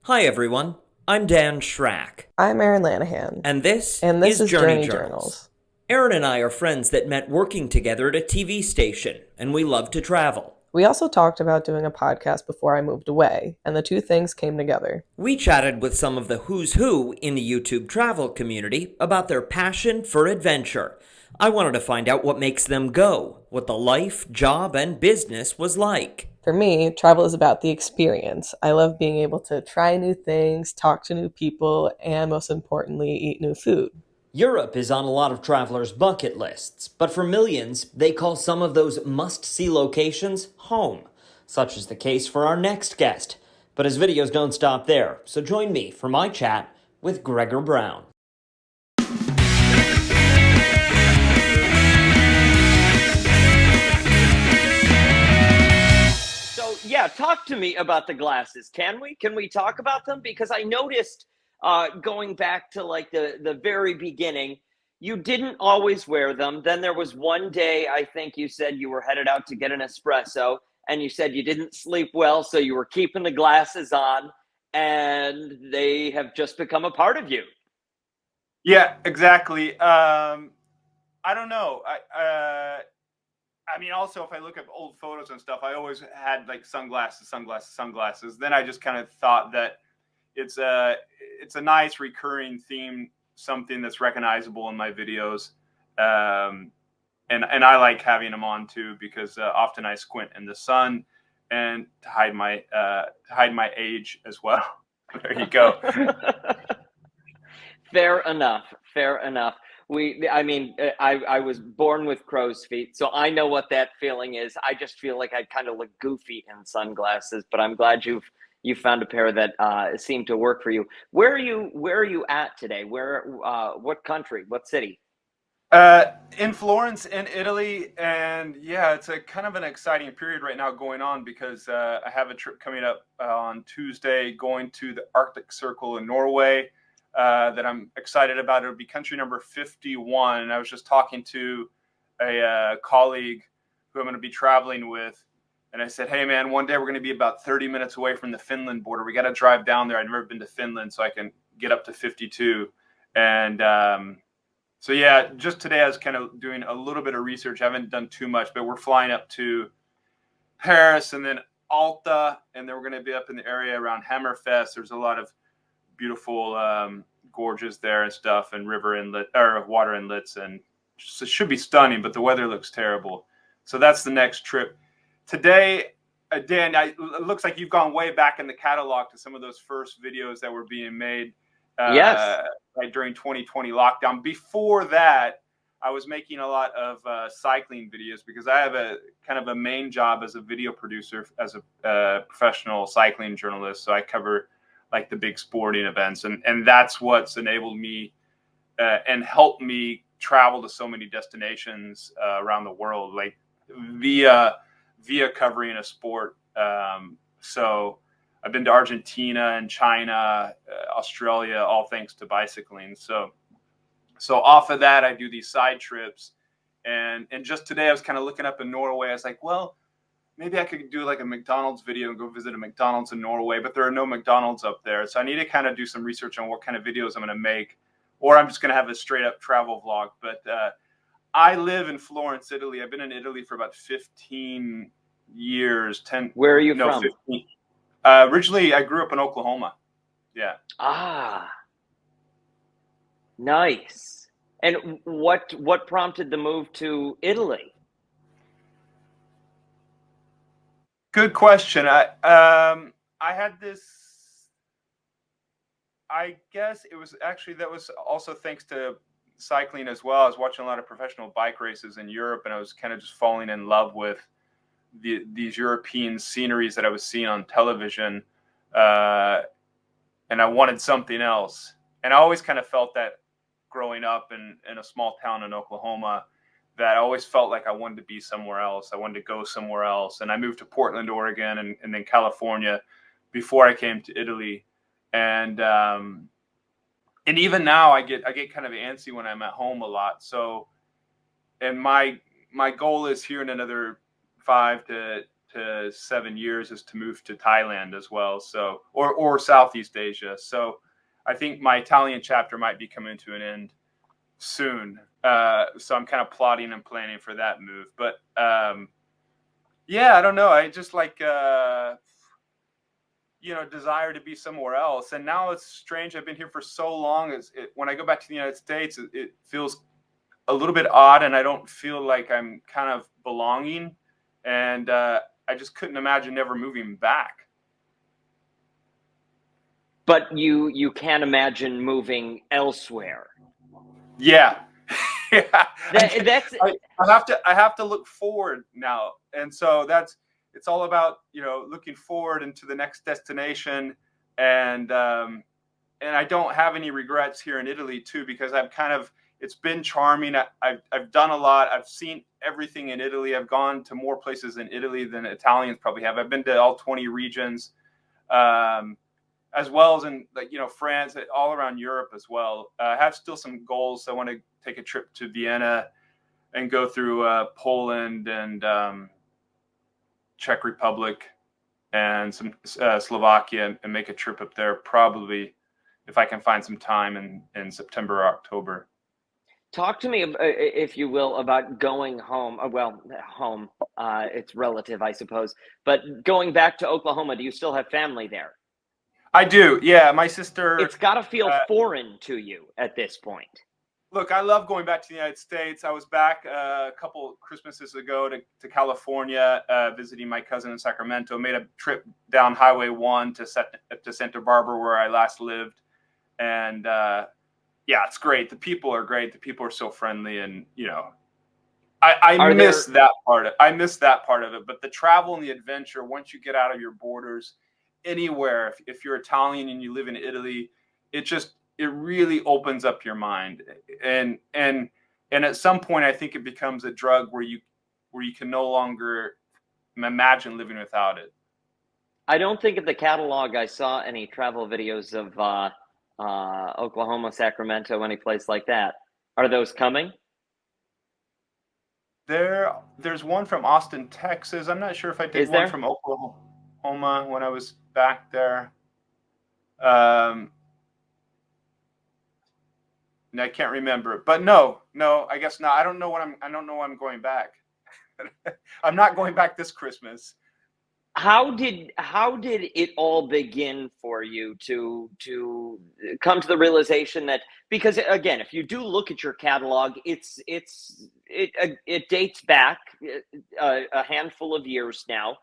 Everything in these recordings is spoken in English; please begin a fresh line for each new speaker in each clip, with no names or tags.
Hi everyone, I'm Dan Schrack,
I'm Erin Lanahan,
and this
and this
is
is
Journey
Journey
Journals.
Journals.
Erin and I are friends that met working together at a TV station, and we love to travel.
We also talked about doing a podcast before I moved away, and the two things came together.
We chatted with some of the who's who in the YouTube travel community about their passion for adventure. I wanted to find out what makes them go, what the life, job, and business was like.
For me, travel is about the experience. I love being able to try new things, talk to new people, and most importantly, eat new food.
Europe is on a lot of travelers' bucket lists, but for millions, they call some of those must see locations home. Such is the case for our next guest. But his videos don't stop there, so join me for my chat with Gregor Brown. So, yeah, talk to me about the glasses. Can we? Can we talk about them? Because I noticed going back to like the very beginning, you didn't always wear them. Then there was one day, I think you said you were headed out to get an espresso, and you said you didn't sleep well, so you were keeping the glasses on, and they have just become a part of you.
Yeah, exactly. I don't know. I mean, also if I look at old photos and stuff, I always had like sunglasses, sunglasses, sunglasses. Then I just kind of thought that it's a nice recurring theme, something that's recognizable in my videos. And I like having them on too because often I squint in the sun and to hide my age as well. There you go.
Fair enough. Fair enough. I was born with crow's feet, so I know what that feeling is. I just feel like I kind of look goofy in sunglasses, but I'm glad you found a pair that seem to work for you. Where are you at today? What country? What city?
In Florence, in Italy, and yeah, it's a kind of an exciting period right now going on because I have a trip coming up on Tuesday, going to the Arctic Circle in Norway that I'm excited about. It'll be country number 51, and I was just talking to a colleague who I'm going to be traveling with, and I said, "Hey, man, one day we're going to be about 30 minutes away from the Finland border. We got to drive down there. I've never been to Finland, so I can get up to 52." And so yeah, just today I was kind of doing a little bit of research. I haven't done too much, but we're flying up to Paris and then Alta, and then we're going to be up in the area around Hammerfest. There's a lot of beautiful gorges there and stuff, and river inlet or water inlets, and just, it should be stunning. But the weather looks terrible, so that's the next trip. Today, Dan, it looks like you've gone way back in the catalog to some of those first videos that were being made
Yes.
uh, like during 2020 lockdown. Before that, I was making a lot of cycling videos because I have a kind of a main job as a video producer, as a professional cycling journalist. So I cover like the big sporting events, and that's what's enabled me and helped me travel to so many destinations around the world, like via covering a sport. So I've been to Argentina and China, Australia, all thanks to bicycling. So off of that, I do these side trips, and just today I was kind of looking up in Norway. I was like, well, maybe I could do like a McDonald's video and go visit a McDonald's in Norway, but there are no McDonald's up there. So I need to kind of do some research on what kind of videos I'm going to make, or I'm just going to have a straight up travel vlog. But I live in Florence, Italy. I've been in Italy for about 15 years, 10,
Where are you
no,
from?
15. Originally, I grew up in Oklahoma. Yeah.
Ah, nice. And what prompted the move to Italy?
Good question. I had this. I guess it was actually that was also thanks to cycling as well. I was watching a lot of professional bike races in Europe, and I was kind of just falling in love with these European sceneries that I was seeing on television, uh, and I wanted something else. And I always kind of felt that growing up in a small town in Oklahoma, that I always felt like I wanted to be somewhere else. I wanted to go somewhere else. And I moved to Portland, Oregon, and then California before I came to Italy. And even now I get kind of antsy when I'm at home a lot. So, and my goal is here in another 5 to to 7 years is to move to Thailand as well. So, or Southeast Asia. So I think my Italian chapter might be coming to an end soon. So I'm kind of plotting and planning for that move. But yeah, I don't know. I just like, desire to be somewhere else. And now it's strange. I've been here for so long. When I go back to the United States, it feels a little bit odd, and I don't feel like I'm kind of belonging. And I just couldn't imagine never moving back.
But you can't imagine moving elsewhere.
Yeah. Yeah.
That's
I have to look forward now. And so it's all about, looking forward into the next destination. And I don't have any regrets here in Italy too, because it's been charming. I've done a lot. I've seen everything in Italy. I've gone to more places in Italy than Italians probably have. I've been to all 20 regions, as well as in France, all around Europe as well. I have still some goals. I want to take a trip to Vienna and go through Poland and Czech Republic and some Slovakia, and make a trip up there probably if I can find some time in September or October.
Talk to me, if you will, about going home. Well, home, it's relative, I suppose. But going back to Oklahoma, do you still have family there?
I do. Yeah, my sister.
It's got to feel foreign to you at this point.
Look, I love going back to the United States. I was back a couple Christmases ago to California, visiting my cousin in Sacramento. Made a trip down Highway 1 to Santa Barbara, where I last lived. And yeah, it's great. The people are great. The people are so friendly, and I miss that part. I miss that part of it. But the travel and the adventure, once you get out of your borders, anywhere, if you're Italian and you live in Italy, it really opens up your mind. And at some point, I think it becomes a drug where you can no longer imagine living without it.
I don't think in the catalog I saw any travel videos of Oklahoma, Sacramento, any place like that. Are those coming?
There's one from Austin, Texas. I'm not sure if I did one from Oklahoma when I was back there. I can't remember, but no, I guess not. I don't know when I'm going back. I'm not going back this Christmas.
How did it all begin for you to come to the realization that, because again, if you do look at your catalog, it dates back a handful of years now.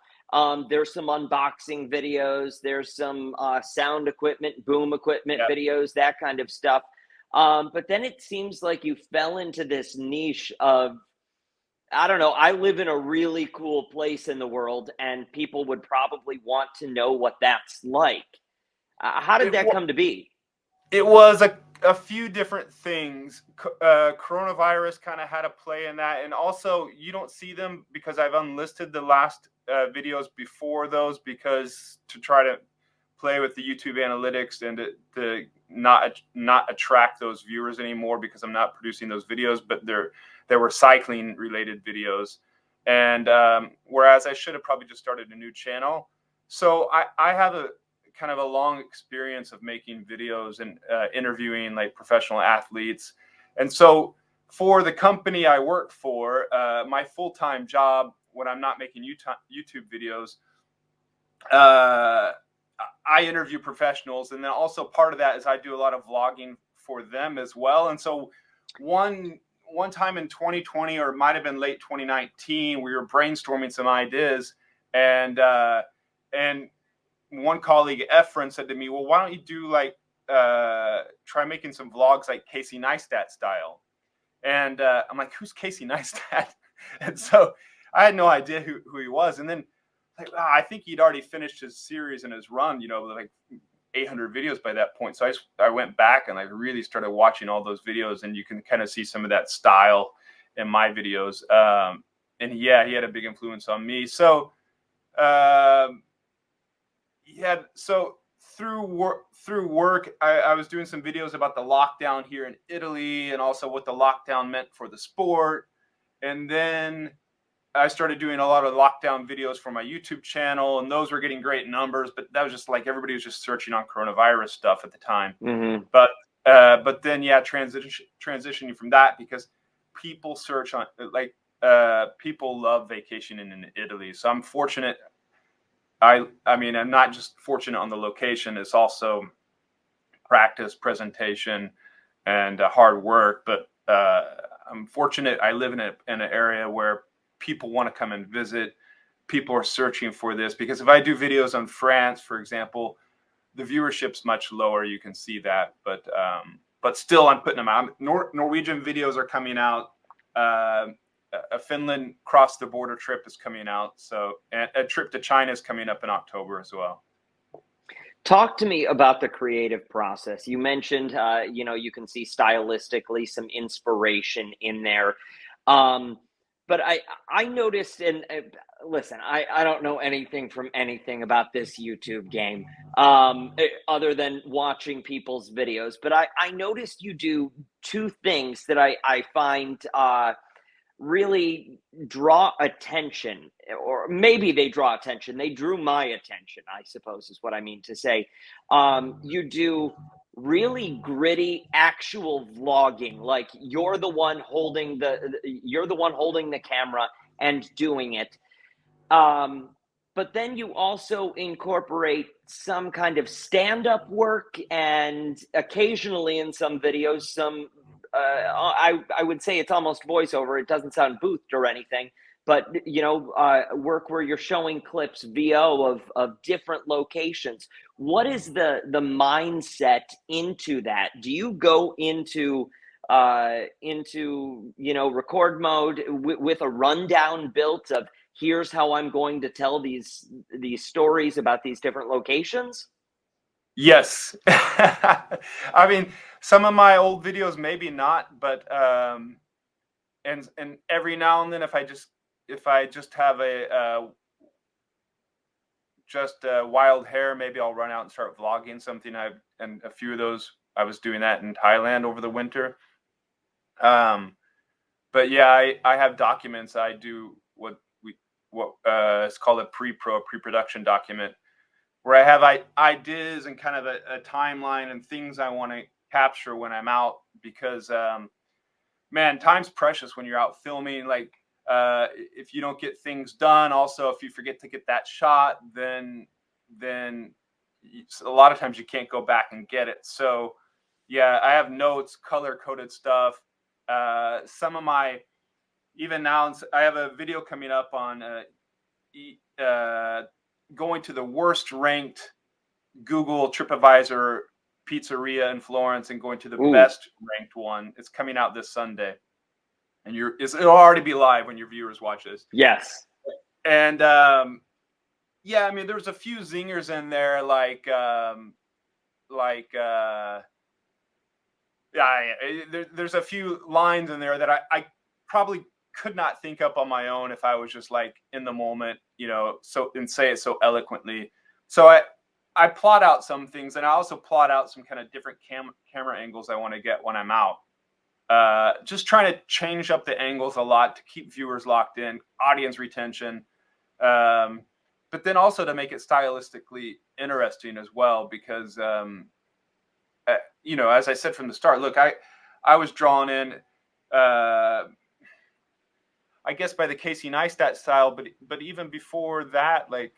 There's some unboxing videos, there's some sound equipment, boom equipment videos, that kind of stuff. But then it seems like you fell into this niche of, I don't know, I live in a really cool place in the world, and people would probably want to know what that's like. How did that come to be?
It was a few different things. Coronavirus kind of had a play in that. And also, you don't see them because I've unlisted the last videos before those, because to try to play with the YouTube analytics and to not attract those viewers anymore, because I'm not producing those videos, but they were cycling related videos. And whereas I should have probably just started a new channel. So I have a kind of a long experience of making videos and interviewing like professional athletes. And so for the company I work for, my full-time job when I'm not making YouTube videos, I interview professionals. And then also part of that is I do a lot of vlogging for them as well. And so one time in 2020, or it might have been late 2019, we were brainstorming some ideas, and one colleague, Efren, said to me, well, why don't you do try making some vlogs like Casey Neistat style? And I'm like, who's Casey Neistat? And so I had no idea who he was. And then I think he'd already finished his series and his run, like 800 videos by that point. So I went back and really started watching all those videos, and you can kind of see some of that style in my videos. And yeah, he had a big influence on me. So so through work, I was doing some videos about the lockdown here in Italy, and also what the lockdown meant for the sport. And then I started doing a lot of lockdown videos for my YouTube channel, and those were getting great numbers. But that was just like everybody was just searching on coronavirus stuff at the time.
Mm-hmm.
But then transitioning from that, because people search on like people love vacationing in Italy. So I'm fortunate. I mean, I'm not just fortunate on the location. It's also practice, presentation, and hard work. But I'm fortunate. I live in an area where people want to come and visit. People are searching for this, because if I do videos on France, for example, the viewership's much lower. You can see that, but still, I'm putting them out. Norwegian videos are coming out. A Finland cross the border trip is coming out. So, and a trip to China is coming up in October as well.
Talk to me about the creative process. You mentioned, you can see stylistically some inspiration in there. But I noticed, and listen, I don't know anything from anything about this YouTube game, other than watching people's videos. But I noticed you do two things that I find really draw attention, or maybe they draw attention. They drew my attention, I suppose, is what I mean to say. You do really gritty actual vlogging, like you're the one holding the camera and doing it. But then you also incorporate some kind of stand-up work, and occasionally in some videos some I would say it's almost voiceover. It doesn't sound boothed or anything, but work where you're showing clips VO of different locations. What is the mindset into that? Do you go into record mode with a rundown built of here's how I'm going to tell these stories about these different locations?
Yes. I mean, some of my old videos, maybe not, but and every now and then, if I just have a wild hair, maybe I'll run out and start vlogging something. And a few of those, I was doing that in Thailand over the winter. But yeah, I have documents. I do what it's called a pre-production document, where I have ideas and kind of a timeline and things I want to capture when I'm out, because man, time's precious when you're out filming. Like if you don't get things done, also if you forget to get that shot, then a lot of times you can't go back and get it. So yeah, I have notes, color coded stuff. Some of my, even now, I have a video coming up on going to the worst ranked Google TripAdvisor pizzeria in Florence and going to the best ranked one. It's coming out this Sunday, and it'll already be live when your viewers watch this.
Yes.
And yeah, I mean, there's a few zingers in there, there's a few lines in there that I probably could not think up on my own if I was just like in the moment, and say it so eloquently. So I plot out some things, and I also plot out some kind of different camera angles I want to get when I'm out. Just trying to change up the angles a lot to keep viewers locked in, audience retention, but then also to make it stylistically interesting as well, because as I said from the start, look, I was drawn in, I guess, by the Casey Neistat style, but even before that, like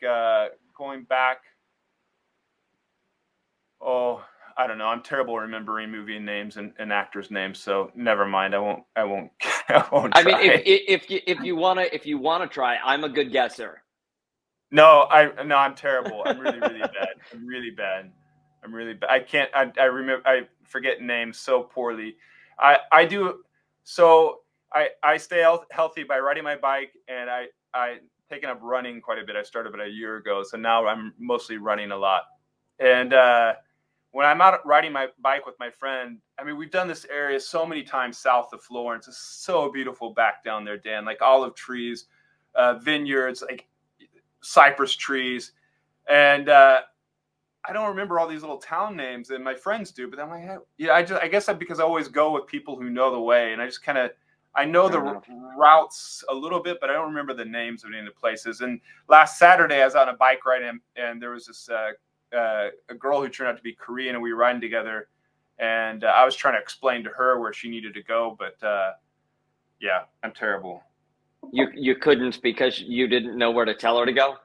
going back, I don't know. I'm terrible at remembering movie names and actors' names, so never mind. I won't. I won't try.
I mean, if you wanna try, I'm a good guesser.
No, I'm terrible. I'm really bad. I'm really bad. I can't. I remember. I forget names so poorly. I do. So I stay healthy by riding my bike, and I taken up running quite a bit. I started about a year ago, so now I'm mostly running a lot. And when I'm out riding my bike with my friend, I mean, we've done this area so many times south of Florence. It's so beautiful back down there, Dan. Like olive trees, vineyards, like cypress trees, and I don't remember all these little town names, and my friends do. But I'm like, yeah, I guess because I always go with people who know the way, and I just kind of I know
Fair
the
enough.
routes a little bit, but I don't remember the names of any of the places. And last Saturday, I was on a bike ride, and there was this a girl who turned out to be Korean, and we were riding together. And I was trying to explain to her where she needed to go, but yeah, I'm terrible.
You couldn't because you didn't know where to tell her to go.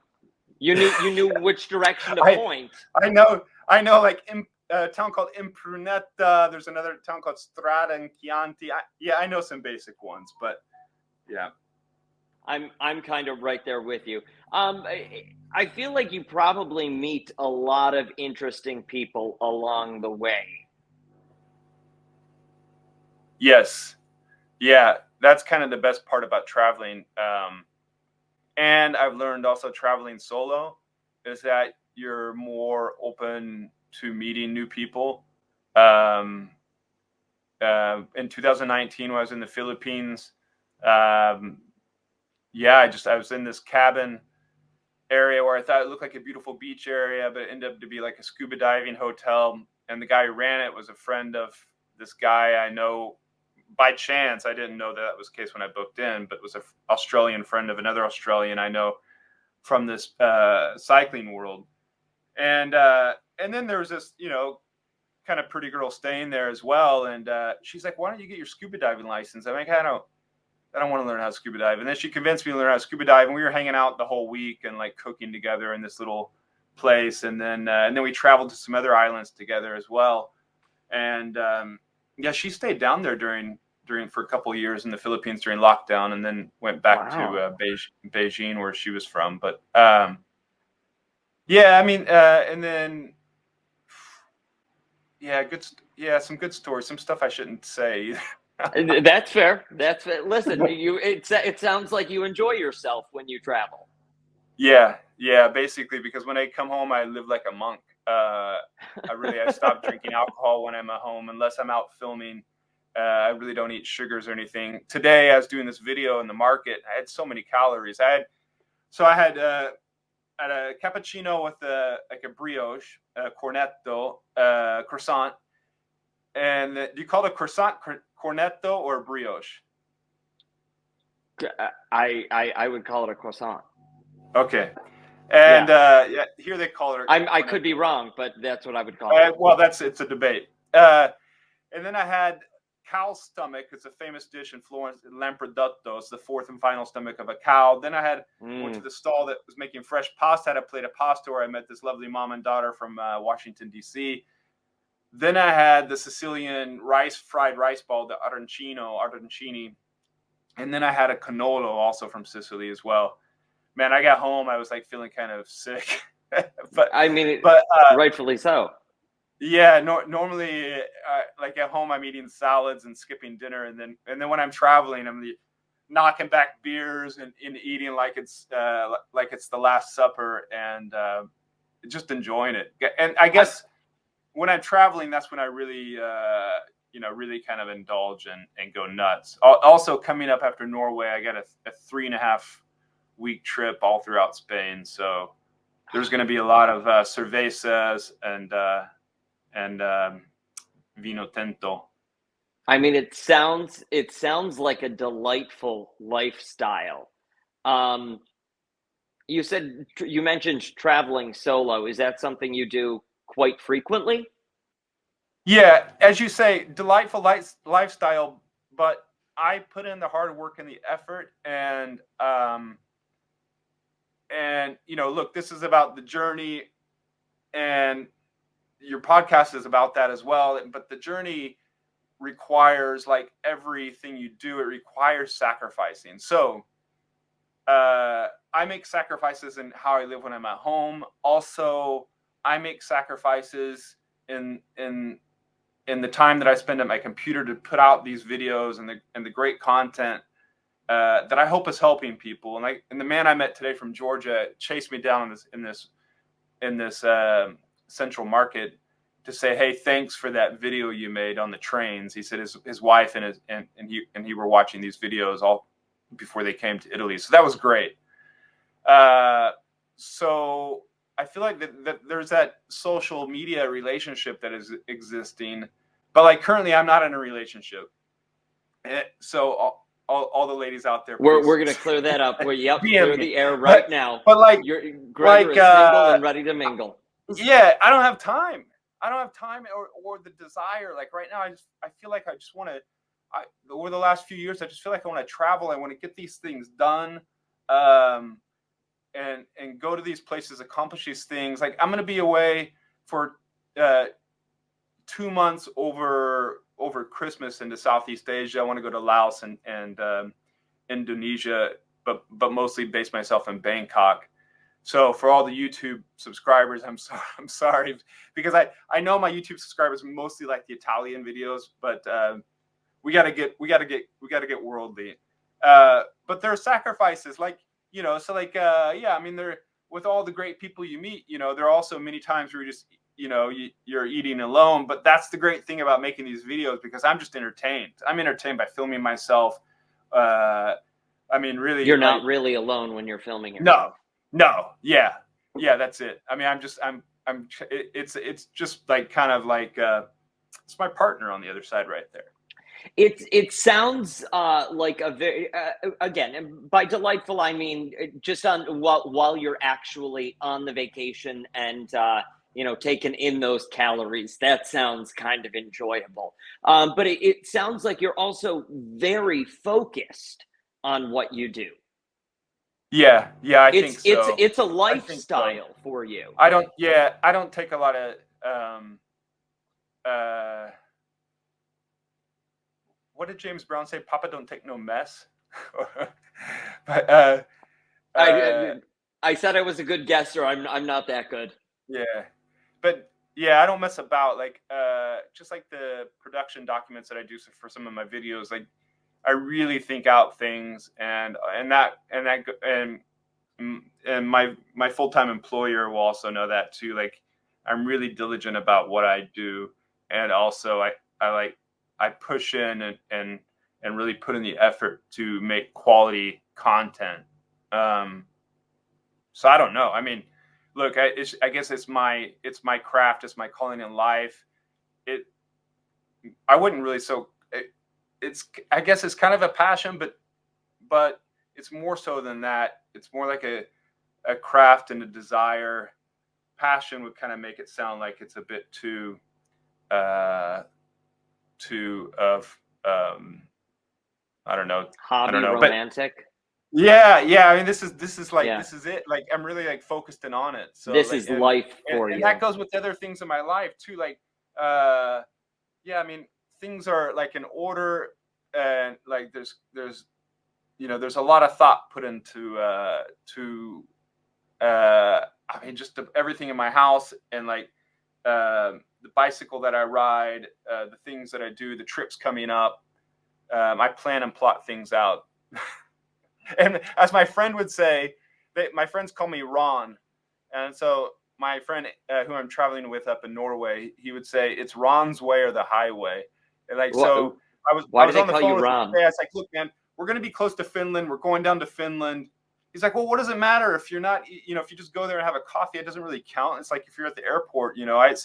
You knew which direction to
I
point.
I know. Like a town called Impruneta. There's another town called Strada and Chianti. Yeah, I know some basic ones, but yeah.
I'm kind of right there with you. I feel like you probably meet a lot of interesting people along the way.
Yes. Yeah, that's kind of the best part about traveling. And I've learned also traveling solo is that you're more open to meeting new people. Um, in 2019, when I was in the Philippines, um, yeah, I was in this cabin area where I thought it looked like a beautiful beach area, but it ended up to be like a scuba diving hotel. And the guy who ran it was a friend of this guy I know by chance. I didn't know that was the case when I booked in, but it was an Australian friend of another Australian I know from this cycling world. And then there was this, kind of pretty girl staying there as well. And she's like, "Why don't you get your scuba diving license?" I'm like, I don't want to learn how to scuba dive. And then she convinced me to learn how to scuba dive. And we were hanging out the whole week and like cooking together in this little place. And then we traveled to some other islands together as well. And yeah, she stayed down there during for a couple of years in the Philippines during lockdown, and then went back to Beijing, where she was from. But yeah, I mean, and then yeah, some good stories, some stuff I shouldn't say.
That's fair. That's fair. Listen, it sounds like you enjoy yourself when you travel.
Yeah, basically, because when I come home, I live like a monk. I stopped drinking alcohol when I'm at home, unless I'm out filming. I really don't eat sugars or anything. Today, I was doing this video in the market. I had so many calories. I had a cappuccino with like a brioche, a cornetto, croissant. And do you call it a croissant cornetto or brioche?
I would call it a croissant.
Okay. And yeah, here they call it.
I could be wrong, but that's what I would call it.
Well, it's a debate. And then I had cow's stomach. It's a famous dish in Florence, lampredotto. It's the fourth and final stomach of a cow. Then I went to the stall that was making fresh pasta. I had a plate of pasta where I met this lovely mom and daughter from Washington, D.C. Then I had the Sicilian fried rice ball, the arancini. And then I had a cannolo also from Sicily as well. Man, I got home, I was like feeling kind of sick.
but rightfully so.
Yeah, normally, like at home, I'm eating salads and skipping dinner, and then when I'm traveling, I'm knocking back beers and eating like it's the Last Supper, and just enjoying it. And I guess when I'm traveling, that's when I really, really kind of indulge and go nuts. Also, coming up after Norway, I got a 3.5-week trip all throughout Spain, so there's going to be a lot of cervezas and vino tinto.
I mean, it sounds like a delightful lifestyle. You mentioned traveling solo. Is that something you do quite frequently?
Yeah, as you say, delightful lifestyle, but I put in the hard work and the effort, and look, this is about the journey, and your podcast is about that as well. But the journey requires, like everything you do, it requires sacrificing. So I make sacrifices in how I live when I'm at home. Also, I make sacrifices in the time that I spend at my computer to put out these videos and the great content that I hope is helping people. And the man I met today from Georgia chased me down in this Central Market to say, "Hey, thanks for that video you made on the trains." He said his wife and he were watching these videos all before they came to Italy, so that was great. So I feel like that there's that social media relationship that is existing, but like currently I'm not in a relationship, so all the ladies out there,
We're
please.
gonna clear that up. Yep,
DM
clear
me.
the air right now.
But like,
Gregor is single and ready to mingle.
Yeah, I don't have time. I don't have time or the desire. Like right now, I feel like I just want to. Over the last few years, I just feel like I want to travel. I want to get these things done, and go to these places, accomplish these things. Like I'm going to be away for 2 months over Christmas into Southeast Asia. I want to go to Laos and Indonesia, but mostly base myself in Bangkok. So for all the YouTube subscribers, I'm sorry because I know my YouTube subscribers mostly like the Italian videos, but we gotta get worldly. But there are sacrifices, like so like yeah, I mean there with all the great people you meet, there are also many times where you just you're eating alone. But that's the great thing about making these videos, because I'm just entertained. I'm entertained by filming myself. I mean, really,
you're not really alone when you're filming it.
No, yeah, that's it. I mean, it's just like kind of like it's my partner on the other side right there.
It sounds like a very again, and by delightful I mean just on while you're actually on the vacation and taking in those calories. That sounds kind of enjoyable. But it sounds like you're also very focused on what you do.
Yeah, I think so.
It's a lifestyle for you.
I don't take a lot of what did James Brown say? Papa don't take no mess. But
I said I was a good guesser. I'm not that good.
Yeah. But yeah, I don't mess about. Like just like the production documents that I do for some of my videos, like I really think out things, and my full-time employer will also know that too. Like I'm really diligent about what I do, and also I push in and really put in the effort to make quality content. So I don't know. I mean, look, I guess it's my craft, it's my calling in life. I wouldn't really I guess it's kind of a passion, but it's more so than that. It's more like a craft and a desire. Passion would kind of make it sound like it's a bit too I don't know.
Hobby,
I don't know,
romantic.
But yeah. I mean, this is like this is it. Like I'm really like focused in on it. So
this is life for you.
And that goes with other things in my life too. Like yeah, I mean, things are like in order, and like there's a lot of thought put into I mean, just everything in my house, and like the bicycle that I ride, the things that I do, the trips coming up. I plan and plot things out. And as my friend would say, my friends call me Ron. And so my friend who I'm traveling with up in Norway, he would say, it's Ron's way or the highway. And like, so I was on the phone with him today. I was like, look, man, we're going to be close to Finland. We're going down to Finland. He's like, well, what does it matter if you're not, if you just go there and have a coffee, it doesn't really count. It's like if you're at the airport, I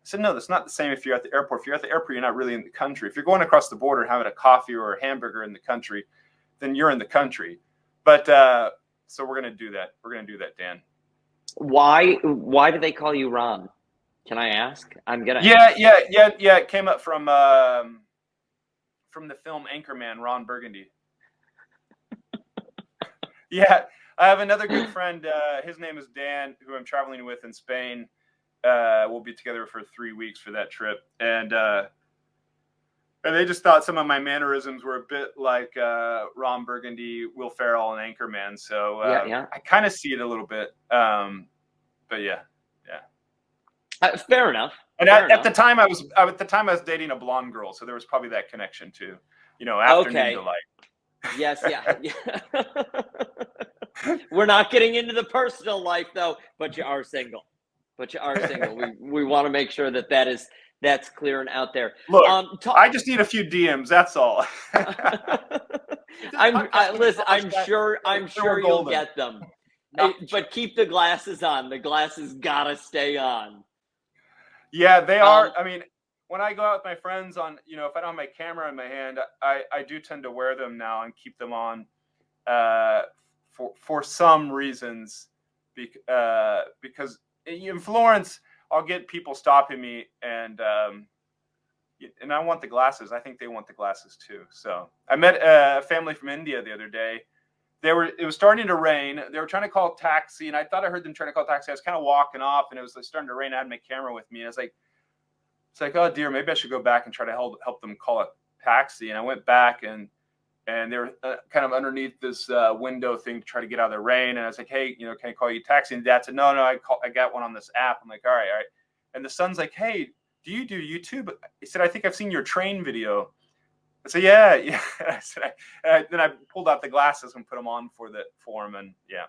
said, no, that's not the same if you're at the airport. If you're at the airport, you're not really in the country. If you're going across the border and having a coffee or a hamburger in the country, then you're in the country. But so we're going to do that. We're going to do that, Dan.
Why do they call you Ron? Can I ask? I'm going to
Yeah. It came up from the film Anchorman, Ron Burgundy. Yeah. I have another good friend. His name is Dan, who I'm traveling with in Spain. We'll be together for 3 weeks for that trip, and they just thought some of my mannerisms were a bit like Ron Burgundy, Will Ferrell, and Anchorman. So I kind of see it a little bit, but yeah.
Fair enough.
And at the time, I was dating a blonde girl, so there was probably that connection too. Afternoon delight.
Yes, yeah. We're not getting into the personal life though, but you are single. We want to make sure that's clear and out there.
Look, I just need a few DMs. That's all.
Listen. I'm sure you'll get them. But keep the glasses on. The glasses gotta stay on.
Yeah, they are. I mean, when I go out with my friends on, if I don't have my camera in my hand, I do tend to wear them now and keep them on for some reasons, because in Florence, I'll get people stopping me and I want the glasses. I think they want the glasses too. So I met a family from India the other day. It was starting to rain. They were trying to call a taxi, and I thought I heard them trying to call a taxi. I was kind of walking off, and it was like starting to rain. I had my camera with me. And it's like, oh dear, maybe I should go back and try to help them call a taxi. And I went back, and they were kind of underneath this window thing to try to get out of the rain. And I was like, hey, can I call you a taxi? And Dad said, no, I got one on this app. I'm like, all right. And the son's like, hey, do you do YouTube? He said, I think I've seen your train video. I said, yeah. I said, then I pulled out the glasses and put them on for him, and yeah.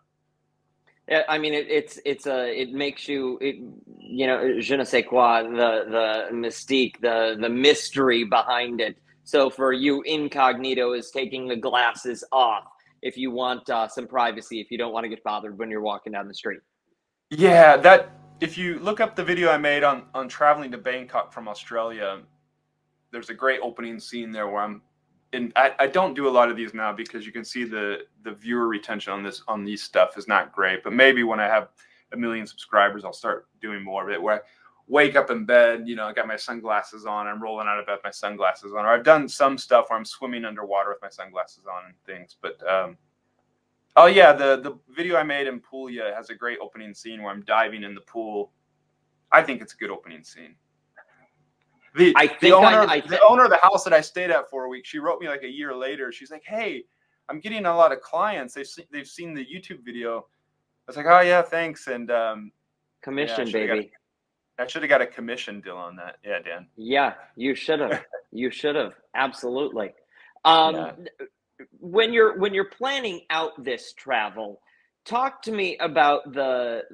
Yeah, I mean, it makes you, je ne sais quoi, the mystique, the mystery behind it. So for you, incognito is taking the glasses off if you want some privacy, if you don't want to get bothered when you're walking down the street.
Yeah, if you look up the video I made on traveling to Bangkok from Australia, there's a great opening scene there where I don't do a lot of these now because you can see the viewer retention on these stuff is not great. But maybe when I have 1 million subscribers, I'll start doing more of it, where I wake up in bed, I got my sunglasses on, I'm rolling out of bed with my sunglasses on, or I've done some stuff where I'm swimming underwater with my sunglasses on and things. But oh yeah, the video I made in Puglia has a great opening scene where I'm diving in the pool. I think it's a good opening scene. The owner of the house that I stayed at for a week, she wrote me like a year later. She's like, hey, I'm getting a lot of clients. They've seen the YouTube video. I was like, oh yeah, thanks. And
commission, baby.
I should have got a commission deal on that. Yeah, Dan.
Yeah, you should have. You should have. Absolutely. Yeah. When you're planning out this travel, talk to me about the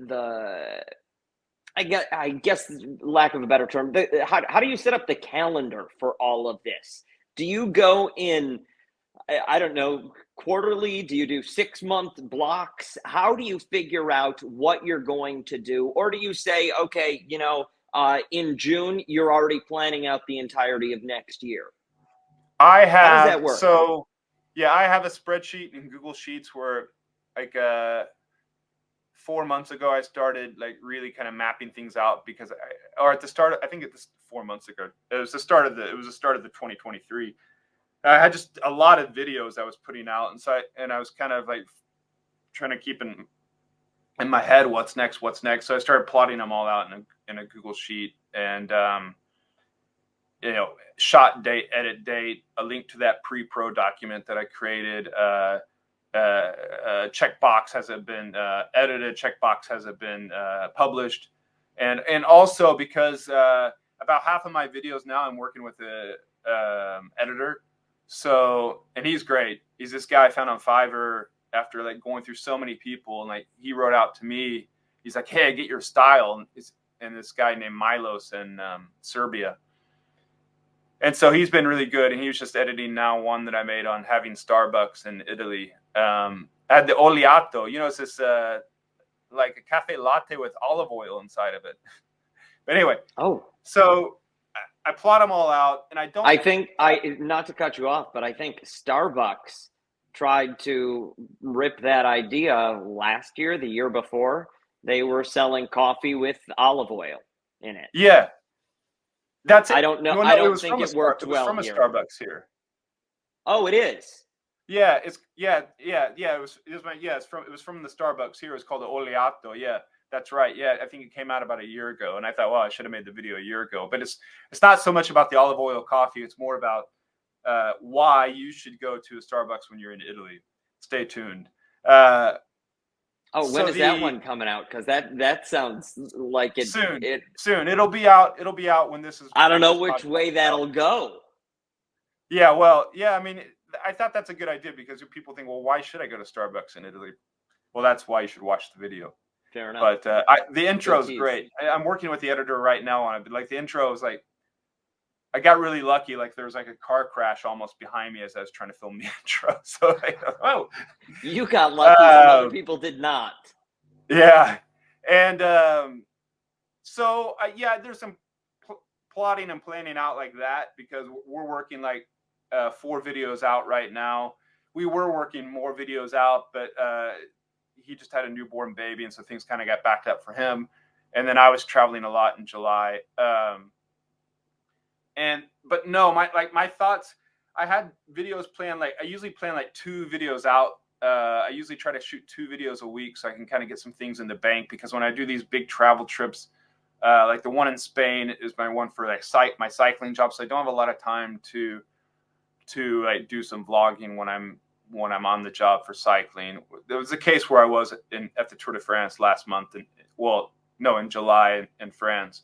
I guess lack of a better term, how do you set up the calendar for all of this? Do you go in, I don't know, quarterly? Do you do 6-month blocks? How do you figure out what you're going to do? Or do you say, okay, in June, you're already planning out the entirety of next year?
How does
that work?
So, yeah, I have a spreadsheet in Google Sheets where 4 months ago, I started really kind of mapping things out because at the start, I think it was 4 months ago. It was the start of the 2023. I had just a lot of videos I was putting out, and so I was kind of trying to keep in my head what's next. So I started plotting them all out in a Google Sheet, and shot date, edit date, a link to that pre-pro document that I created. Checkbox has it been edited? Checkbox has it been published? And also because about half of my videos now I'm working with a editor. So, and he's great. He's this guy I found on Fiverr after going through so many people, and he wrote out to me. He's like, "Hey, I get your style," and this guy named Milos in Serbia. And so he's been really good, and he was just editing now one that I made on having Starbucks in Italy. I had the oleato, it's this like a cafe latte with olive oil inside of it. But anyway, so I plot them all out, and I
think not to cut you off, but I think Starbucks tried to rip that idea last year, the year before. They were selling coffee with olive oil in it.
Yeah. That's it.
I don't know. I don't think it worked well
from a Starbucks here.
Oh, it is.
Yeah, it was from the Starbucks here. It's called the Oleato. Yeah, that's right. Yeah, I think it came out about a year ago, and I thought, well, I should have made the video a year ago. But it's not so much about the olive oil coffee. It's more about why you should go to a Starbucks when you're in Italy. Stay tuned.
When is that one coming out? Because that sounds like it
soon. It'll be out when this is.
I don't know which way that'll go.
Yeah, well, yeah. I mean, I thought that's a good idea because people think, well, why should I go to Starbucks in Italy? Well, that's why you should watch the video.
Fair enough.
But the intro is great. I'm working with the editor right now on it. But the intro is I got really lucky. There was a car crash almost behind me as I was trying to film the intro. So
you got lucky. Some other people did not.
Yeah, and so there's some plotting and planning out like that because we're working like 4 videos out right now. We were working more videos out, but he just had a newborn baby, and so things kind of got backed up for him. And then I was traveling a lot in July. But no, my thoughts. I had videos planned. Like I usually plan like 2 videos out. I usually try to shoot 2 videos a week so I can kind of get some things in the bank, because when I do these big travel trips, like the one in Spain is my one for like my cycling job, so I don't have a lot of time to like do some vlogging when I'm on the job for cycling. There was a case where I was at the Tour de France last month, in July in France.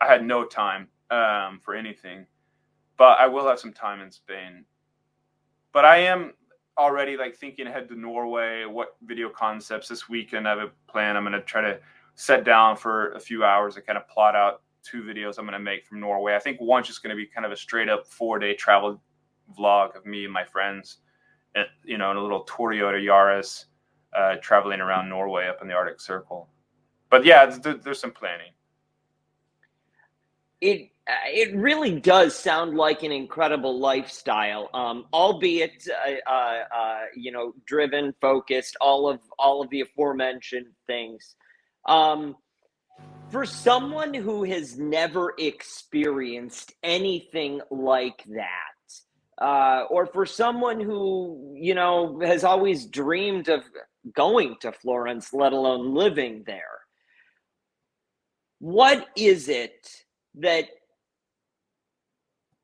I had no time for anything, but I will have some time in Spain. But I am already like thinking ahead to Norway. What video concepts this weekend I have a plan. I'm going to try to sit down for a few hours and kind of plot out 2 videos I'm going to make from Norway. I think one's just going to be kind of a straight up 4-day travel vlog of me and my friends, in a little Toyota Yaris, traveling around Norway up in the Arctic Circle. But yeah, there's some planning.
It really does sound like an incredible lifestyle, albeit driven, focused, all of the aforementioned things. For someone who has never experienced anything like that, or for someone who has always dreamed of going to Florence, let alone living there, what is it that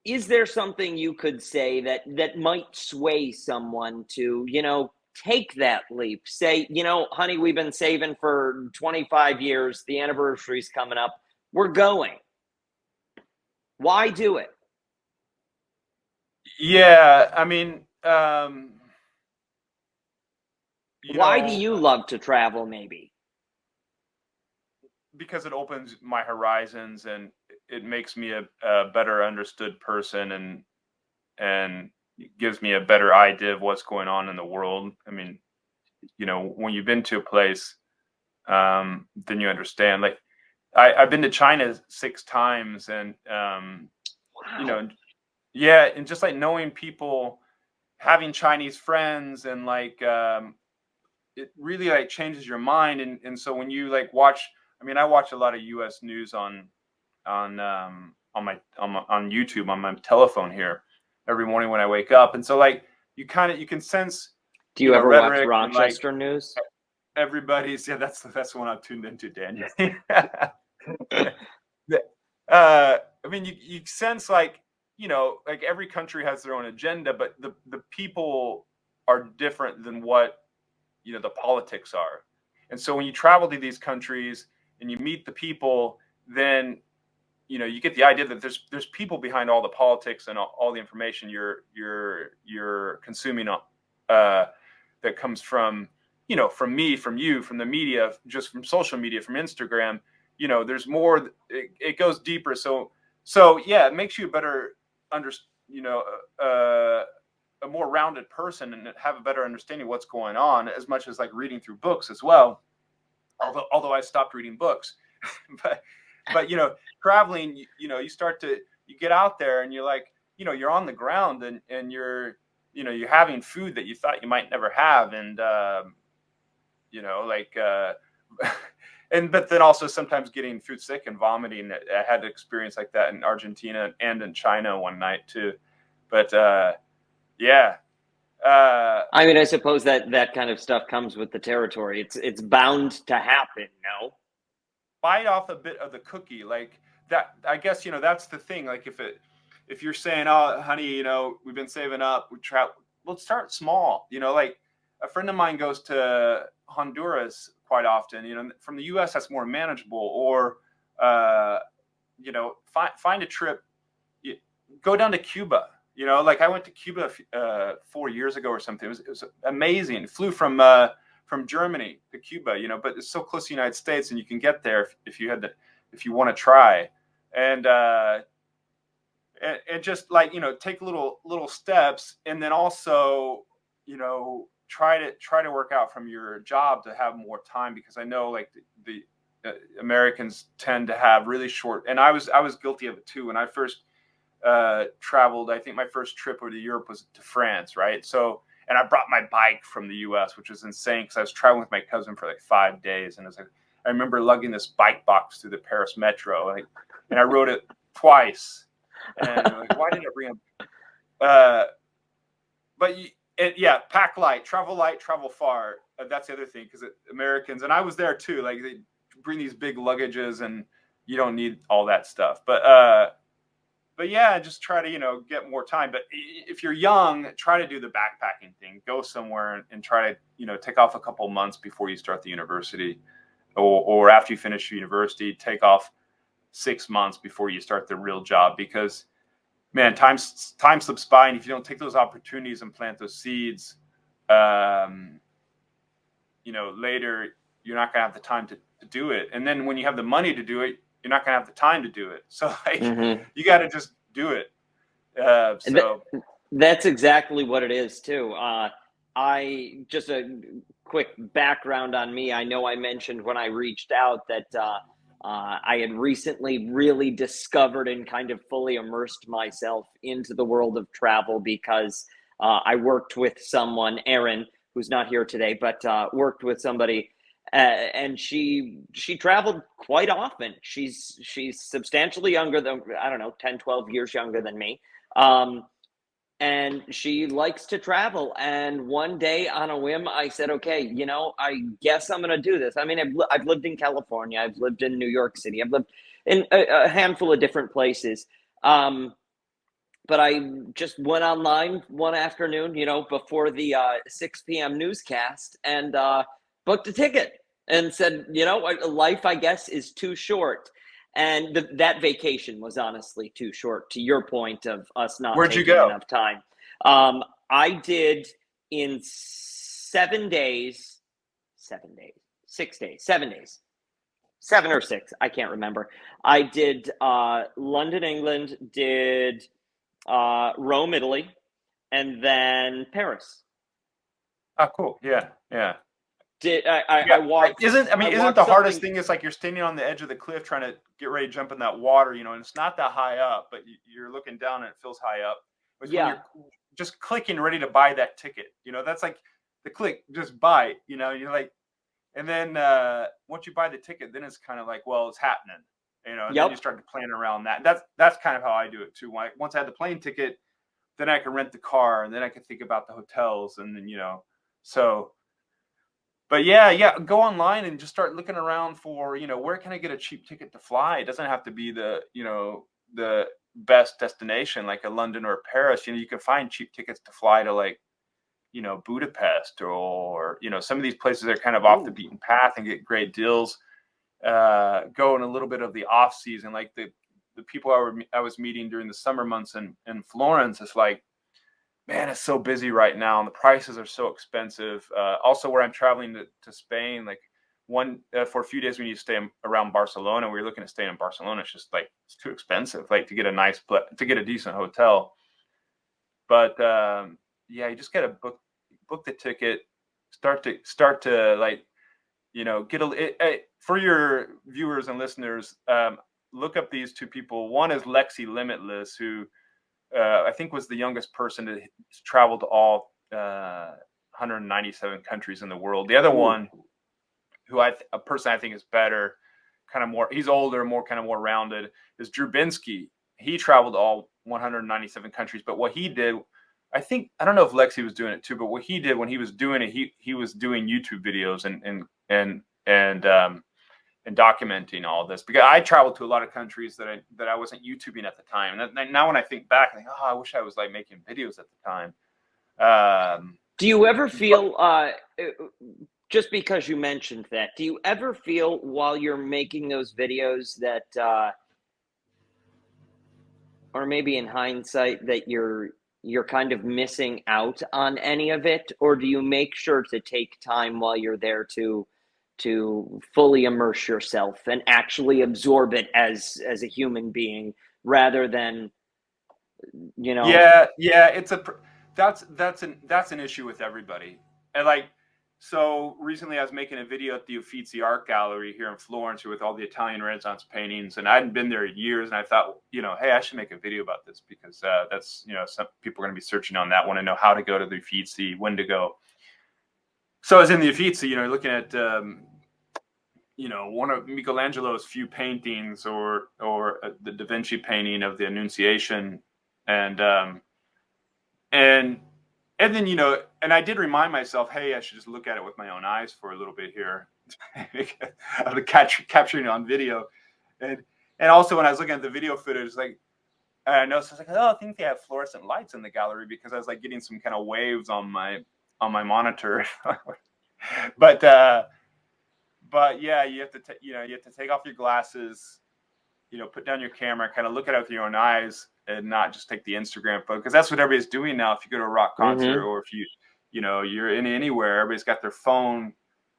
is there something you could say that might sway someone to, take that leap? Say, honey, we've been saving for 25 years. The anniversary's coming up. We're going. Why do it?
Yeah, I mean,
why do you love to travel, maybe?
Because it opens my horizons and it makes me a better understood person, and gives me a better idea of what's going on in the world. I mean, when you've been to a place, then you understand. Like I've been to China 6 times, and
Wow.
Yeah, and just like knowing people, having Chinese friends, and like it really like changes your mind. And so when you like watch, I mean, I watch a lot of U.S. news on YouTube on my telephone here every morning when I wake up, and so like you can sense
Do you ever watch
rhetoric and like
Rochester news?
everybody's that's the one I've tuned into, Daniel. I mean, you sense like like every country has their own agenda, but the people are different than what the politics are. And so when you travel to these countries and you meet the people, then you get the idea that there's people behind all the politics and all the information you're consuming that comes from from me, from you, from the media, just from social media, from Instagram. There's more. It goes deeper. So yeah, it makes you a better a more rounded person and have a better understanding of what's going on, as much as like reading through books as well. Although I stopped reading books, but traveling, you get out there and you're like, you're on the ground, and you're having food that you thought you might never have, and but then also sometimes getting food sick and vomiting. I had an experience like that in Argentina and in China one night too. But yeah.
I mean, I suppose that kind of stuff comes with the territory. It's bound to happen, no?
Bite off a bit of the cookie, like that. I guess that's the thing. Like if you're saying, oh honey, we've been saving up, let's start small. Like a friend of mine goes to Honduras quite often. From the US that's more manageable. Or find a trip, go down to Cuba. Like I went to Cuba 4 years ago or something. It was amazing. Flew from Germany to Cuba, but it's so close to the United States, and you can get there if you want to try. And just like take little steps, and then also try to work out from your job to have more time, because I know like Americans tend to have really short, and I was guilty of it too. When I first traveled, I think my first trip over to Europe was to France, right? So, and I brought my bike from the US, which was insane because I was traveling with my cousin for like 5 days. And I remember lugging this bike box through the Paris metro, and I rode it twice. And like, why didn't I bring it? But yeah, pack light, travel far. That's the other thing, because Americans, and I was there too, like they bring these big luggages and you don't need all that stuff. But yeah, just try to, get more time. But if you're young, try to do the backpacking thing. Go somewhere and try to, take off a couple months before you start the university, or after you finish university, take off 6 months before you start the real job. Because, man, time slips by, and if you don't take those opportunities and plant those seeds, later you're not gonna have the time to do it. And then when you have the money to do it, you're not gonna have the time to do it. So you got to just do it.
That's exactly what it is too. I just a quick background on me. I know I mentioned when I reached out that I had recently really discovered and kind of fully immersed myself into the world of travel because I worked with someone, Erin, who's not here today, but worked with somebody. And she traveled quite often. She's substantially younger than, I don't know, 10, 12 years younger than me. And she likes to travel. And one day on a whim, I said, okay, I guess I'm going to do this. I mean, I've lived in California. I've lived in New York City. I've lived in a handful of different places. But I just went online one afternoon, before the 6 p.m. newscast and booked a ticket and said, life, I guess, is too short. And that vacation was honestly too short, to your point of us not
Where'd you
taking
go?
enough time. I did in 7 days, 7 or 6, I can't remember. I did London, England, did Rome, Italy, and then Paris.
Oh, cool. Yeah.
I walked?
Isn't the hardest thing is like you're standing on the edge of the cliff trying to get ready to jump in that water, and it's not that high up, but you're looking down and it feels high up. It's when you're just clicking ready to buy that ticket. That's like the click, just buy. You're like, and then once you buy the ticket, then it's kind of like, well, it's happening. And then you start to plan around that. That's kind of how I do it too. Once I had the plane ticket, then I can rent the car, and then I can think about the hotels, and then so. But yeah, go online and just start looking around for, where can I get a cheap ticket to fly? It doesn't have to be the best destination like a London or Paris. You can find cheap tickets to fly to like, Budapest or, some of these places are kind of off the beaten path and get great deals. Go in a little bit of the off season, like the people I was meeting during the summer months in Florence. It's like, man, it's so busy right now, and the prices are so expensive. Also, where I'm traveling to Spain, like for a few days, we need to stay around Barcelona. We were looking at staying in Barcelona. It's just like it's too expensive, like to get a decent hotel. But yeah, you just gotta book the ticket. Start to like, for your viewers and listeners. Look up these two people. One is Lexi Limitless, who I think was the youngest person to travel to all 197 countries in the world. The other one, who a person I think is better, kind of more, he's older, more rounded, is Drew Binsky. He traveled to all 197 countries, but what he did, I don't know if Lexi was doing it too, but what he did when he was doing it, he was doing YouTube videos and documenting all this, because I traveled to a lot of countries that I wasn't YouTubing at the time. And now when I think back, I think, I wish I was like making videos at the time.
Do you ever feel, just because you mentioned that, do you ever feel while you're making those videos that, or maybe in hindsight, that you're kind of missing out on any of it? Or do you make sure to take time while you're there to fully immerse yourself and actually absorb it as a human being, rather than,
Yeah, it's that's an issue with everybody. And like, So recently I was making a video at the Uffizi Art Gallery here in Florence with all the Italian Renaissance paintings. And I hadn't been there in years. And I thought, hey, I should make a video about this because that's, some people are going to be searching on that, want to know how to go to the Uffizi, when to go. So I was in the Uffizi, looking at, one of Michelangelo's few paintings or the Da Vinci painting of the Annunciation. And then, and I did remind myself, hey, I should just look at it with my own eyes for a little bit here of capturing it on video. And also when I was looking at the video footage, like, I noticed, I was like, oh, I think they have fluorescent lights in the gallery because I was like getting some kind of waves on my monitor. But yeah, you have to take off your glasses, put down your camera, kind of look at it with your own eyes and not just take the Instagram photo, because that's what everybody's doing now. If you go to a rock concert or if you're in anywhere, everybody's got their phone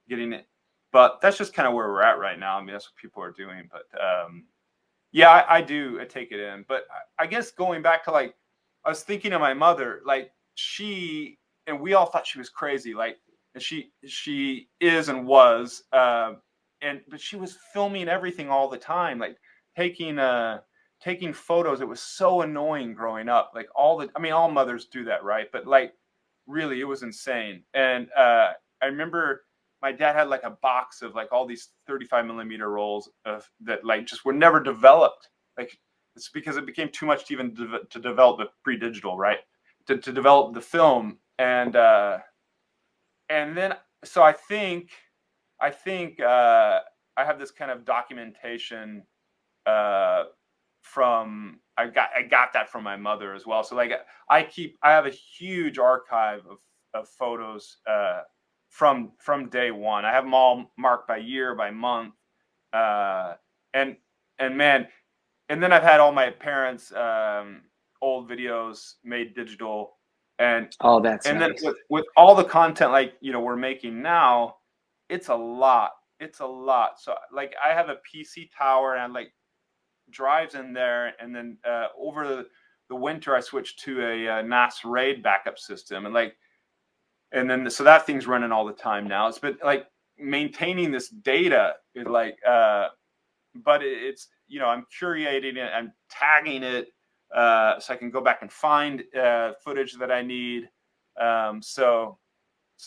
getting it. But that's just kind of where we're at right now. I mean, that's what people are doing. But yeah, I take it in. But I guess going back to, like, I was thinking of my mother, like, and we all thought she was crazy. Like, she is and was, but she was filming everything all the time, like taking photos. It was so annoying growing up. Like, all mothers do that, right? But like, really, it was insane. And I remember my dad had like a box of like all these 35 millimeter rolls of that, like, just were never developed. Like, it's because it became too much to even to develop the pre-digital, right? To develop the film. And then, so I think I have this kind of documentation from, I got that from my mother as well. So like, I have a huge archive of photos from day one. I have them all marked by year, by month, and man, and then I've had all my parents' old videos made digital. And
that's nice.
Then with all the content, like, we're making now, it's a lot. So like, I have a PC tower and I like drives in there, and then over the winter I switched to a NAS RAID backup system, and then so that thing's running all the time now. It's been like maintaining this data is like, but it's, I'm curating it, I'm tagging it, so I can go back and find footage that I need. So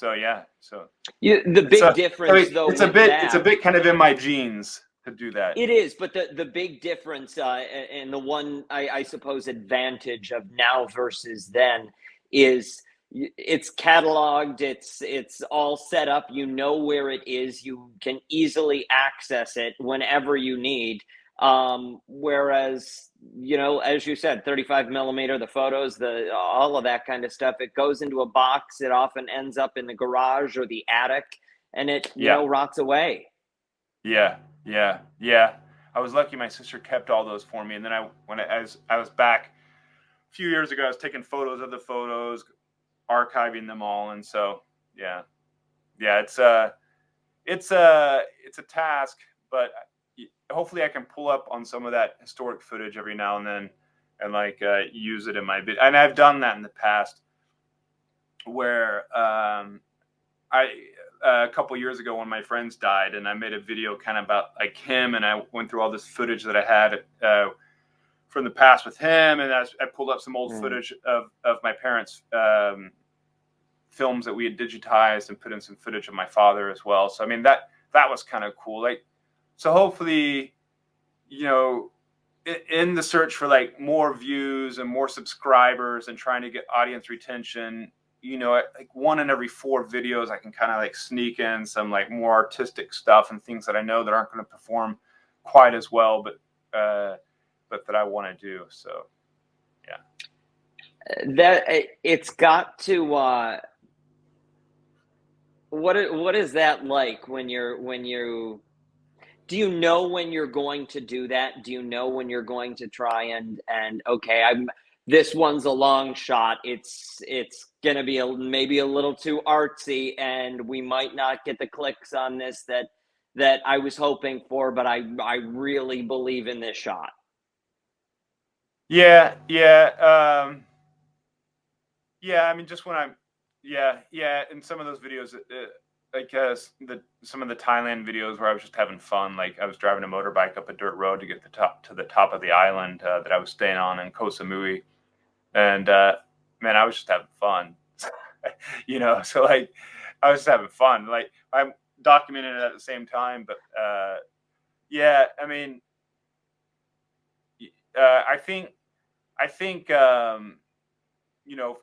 yeah. So
The big difference, though,
it's a bit kind of in my genes to do that.
It is, but the big difference, and the one I suppose advantage of now versus then, is it's cataloged, it's all set up, where it is, you can easily access it whenever you need. Whereas, as you said, 35 millimeter, the photos, all of that kind of stuff, it goes into a box. It often ends up in the garage or the attic, and it rots away.
Yeah. I was lucky my sister kept all those for me, and then I was back a few years ago, I was taking photos of the photos, archiving them all. And so yeah, it's a task, but hopefully I can pull up on some of that historic footage every now and then and like use it in my video. And I've done that in the past where a couple years ago when my friends died, and I made a video kind of about like him, and I went through all this footage that I had from the past with him, and I pulled up some old footage of my parents' films that we had digitized, and put in some footage of my father as well. So I mean, that was kind of cool. Like, so hopefully, in the search for like more views and more subscribers and trying to get audience retention, like 1 in every 4 videos, I can kind of like sneak in some like more artistic stuff and things that I know that aren't going to perform quite as well, but that I want to do. So, yeah.
That it's got to. What is that like when you? Do you know when you're going to do that? Do you know when you're going to try and okay, this one's a long shot. It's gonna be maybe a little too artsy, and we might not get the clicks on this that I was hoping for, but I really believe in this shot.
Yeah. I mean, just when I'm, in some of those videos, like some of the Thailand videos where I was just having fun. Like I was driving a motorbike up a dirt road to get to the top of the island that I was staying on in Koh Samui, and man, I was just having fun. So like I was just having fun. Like I'm documenting it at the same time, but yeah, I mean, I think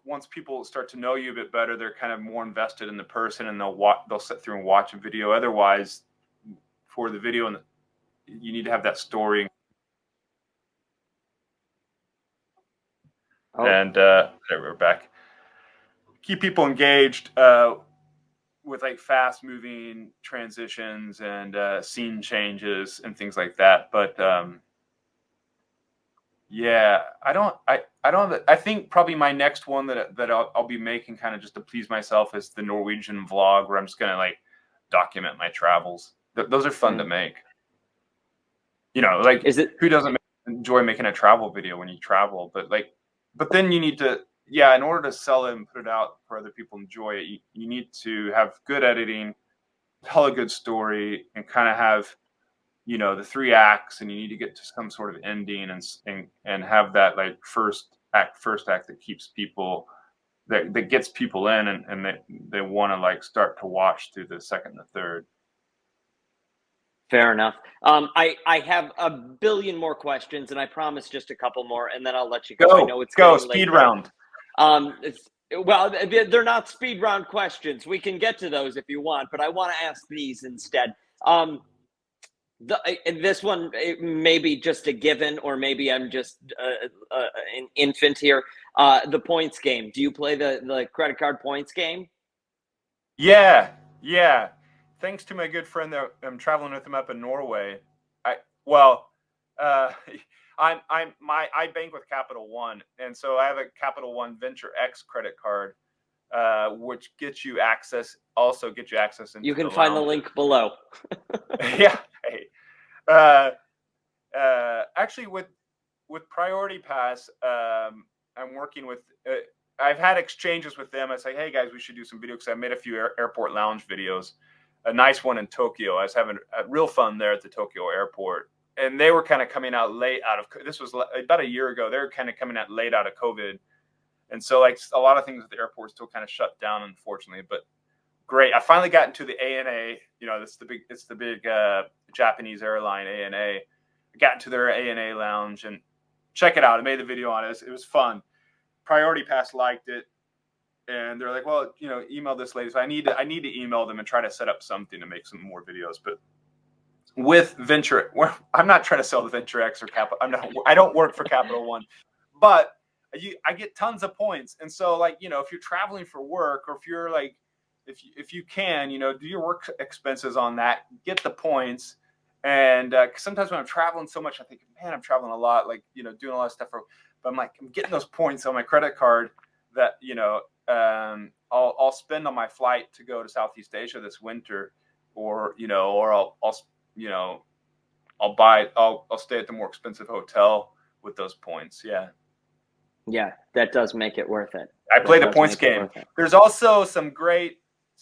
once people start to know you a bit better, they're kind of more invested in the person, and they'll sit through and watch a video. Otherwise, for the video, and you need to have that story.
Oh,
And there, we're back. Keep people engaged with like fast moving transitions and scene changes and things like that. But yeah, I think probably my next one that I'll be making kind of just to please myself is the Norwegian vlog, where I'm just gonna like document my travels. Those are fun to make. Like
is it?
who doesn't enjoy making a travel video when you travel? But then you need to, yeah, in order to sell it and put it out for other people to enjoy it, you need to have good editing, tell a good story, and kind of have the three acts, and you need to get to some sort of ending, and have that like first act that keeps people, that gets people in, and they want to like start to watch through the second and the third.
Fair enough. I have a billion more questions, and I promise just a couple more, and then I'll let you go. I know it's
Go
getting late
speed
there.
round.
Well, they're not speed round questions. We can get to those if you want, but I want to ask these instead. This one may be just a given, or maybe I'm just an infant here. The points game. Do you play the credit card points game?
Yeah, yeah. Thanks to my good friend that I'm traveling with him up in Norway. Well, uh, I bank with Capital One, and so I have a Capital One Venture X credit card, which gets you access. Also, get you access into
You can
the
find the
lounge.
link below.
Yeah. Hey. Actually, with Priority Pass, I'm working with. I've had exchanges with them. I say, hey guys, we should do some videos, because I made a few airport lounge videos. A nice one in Tokyo. I was having real fun there at the Tokyo airport, and they were kind of coming out late out of. This was about a year ago. They were kind of coming out late out of COVID, and so like a lot of things at the airport still kind of shut down, unfortunately. But great. I finally got into the ANA. It's the big Japanese airline, ANA. I got into their ANA lounge, and check it out. I made the video on it. It was fun. Priority Pass liked it, and they're like, well, email this lady. So I need to email them and try to set up something to make some more videos. But with Venture, I'm not trying to sell the Venture X or Capital. I don't work for Capital One, but I get tons of points. And so like, if you're traveling for work, or if you're like, if you can, do your work expenses on that, get the points. And sometimes when I'm traveling so much, I think, man, I'm traveling a lot, like, doing a lot of stuff. But I'm getting those points on my credit card that, I'll spend on my flight to go to Southeast Asia this winter, or I'll stay at the more expensive hotel with those points. Yeah.
Yeah, that does make it worth it.
I play the points game. There's also some great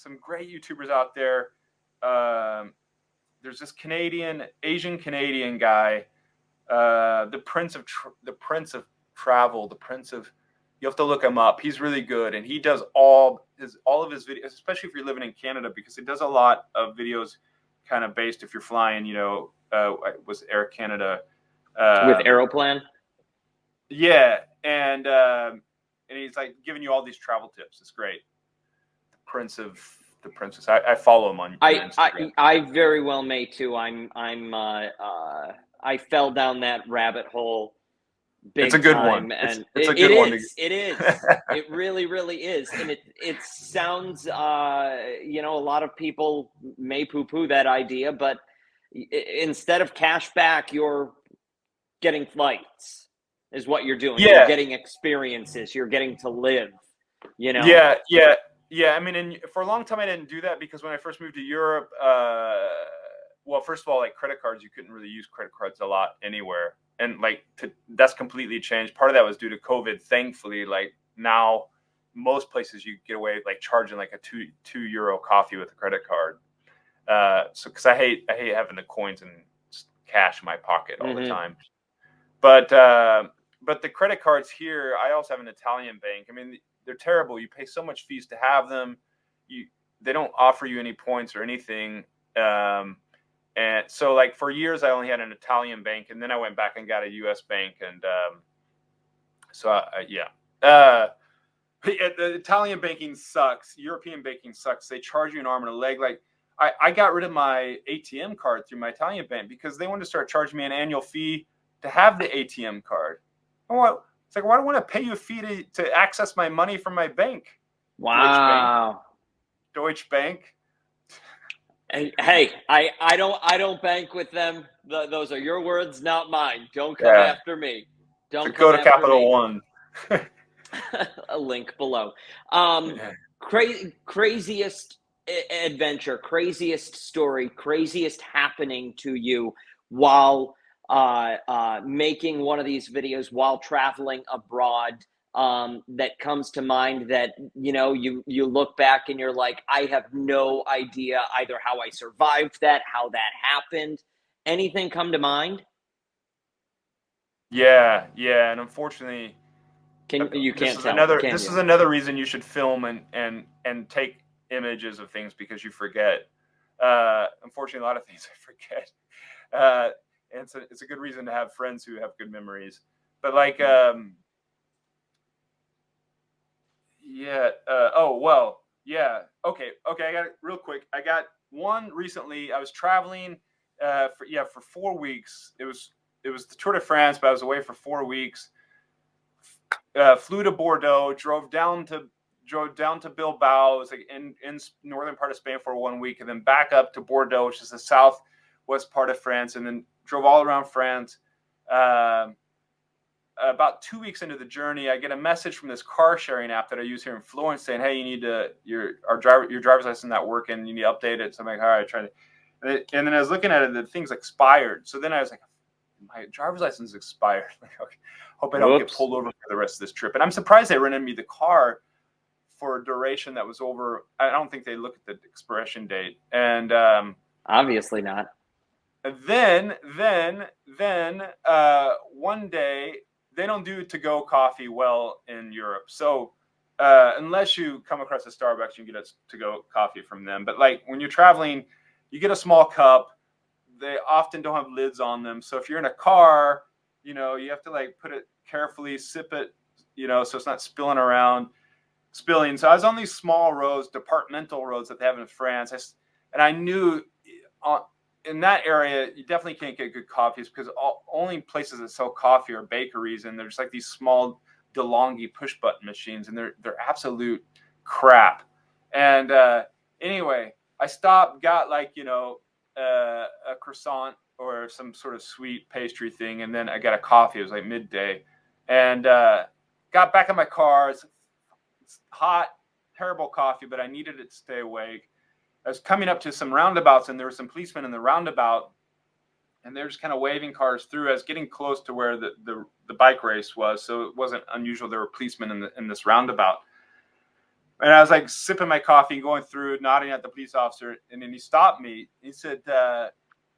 YouTubers out there. There's this Asian Canadian guy, the Prince of Travel, you have to look him up. He's really good, and he does all of his videos, especially if you're living in Canada, because he does a lot of videos kind of based if you're flying, was Air Canada.
With Aeroplan?
Yeah, and he's like giving you all these travel tips. It's great. The Princess. I follow him on Instagram.
I very well may too. I fell down that rabbit hole.
It's a good one.
And
it's a good one.
It is. It really, really is. And it sounds, a lot of people may poo-poo that idea, but instead of cash back, you're getting flights is what you're doing.
Yeah.
You're getting experiences. You're getting to live,
Yeah. I mean, and for a long time, I didn't do that, because when I first moved to Europe, well, first of all, like credit cards, you couldn't really use credit cards a lot anywhere. And like that's completely changed. Part of that was due to COVID. Thankfully, like now, most places you get away like charging like a two euro coffee with a credit card. So because I hate having the coins and cash in my pocket all the time. But the credit cards here, I also have an Italian bank. I mean, they're terrible. You pay so much fees to have them. They don't offer you any points or anything. And so like for years I only had an Italian bank, and then I went back and got a US bank. And the Italian banking sucks. European banking sucks. They charge you an arm and a leg. Like I got rid of my ATM card through my Italian bank because they wanted to start charging me an annual fee to have the ATM card. It's like, why do I want to pay you a fee to access my money from my bank?
Wow.
Deutsche Bank.
Hey, I don't bank with them. Those are your words, not mine. Don't come after me. Don't
go to Capital One.
A link below. Craziest adventure, craziest story, craziest happening to you while making one of these videos while traveling abroad, that comes to mind that, you know, you look back and you're like, I have no idea either how I survived that, how that happened. Anything come to mind?
Yeah. And unfortunately,
this
is another reason you should film and take images of things, because you forget. Unfortunately, a lot of things I forget. And it's a good reason to have friends who have good memories. But like, I got it real quick. I got one recently. I was traveling for 4 weeks. It was the Tour de France, but I was away for 4 weeks. Flew to Bordeaux, drove down to Bilbao. It was like in northern part of Spain for 1 week, and then back up to Bordeaux, which is the southwest part of France, and then drove all around France. About 2 weeks into the journey, I get a message from this car sharing app that I use here in Florence saying, "Hey, you need your driver's license not working. You need to update it." So I'm like, "All right, try to." And then I was looking at it, the thing's expired. So then I was like, "My driver's license is expired." Like, okay, hope I don't get pulled over for the rest of this trip. And I'm surprised they rented me the car for a duration that was over. I don't think they look at the expiration date. And
obviously not.
Then one day, they don't do to-go coffee well in Europe. So unless you come across a Starbucks, you get a to-go coffee from them. But like when you're traveling, you get a small cup. They often don't have lids on them. So if you're in a car, you know, you have to like put it carefully, sip it, you know, so it's not spilling. So I was on these small roads, departmental roads that they have in France. And I knew in that area, you definitely can't get good coffees because only places that sell coffee are bakeries, and they're just like these small DeLonghi push button machines, and they're absolute crap. And anyway, I stopped, got like, you know, a croissant or some sort of sweet pastry thing, and then I got a coffee. It was like midday, and got back in my car. It's hot, terrible coffee, but I needed it to stay awake. I was coming up to some roundabouts, and there were some policemen in the roundabout, and they're just kind of waving cars through. I was getting close to where the bike race was, so it wasn't unusual. There were policemen in this roundabout. And I was like sipping my coffee and going through, nodding at the police officer, and then he stopped me. He said, "What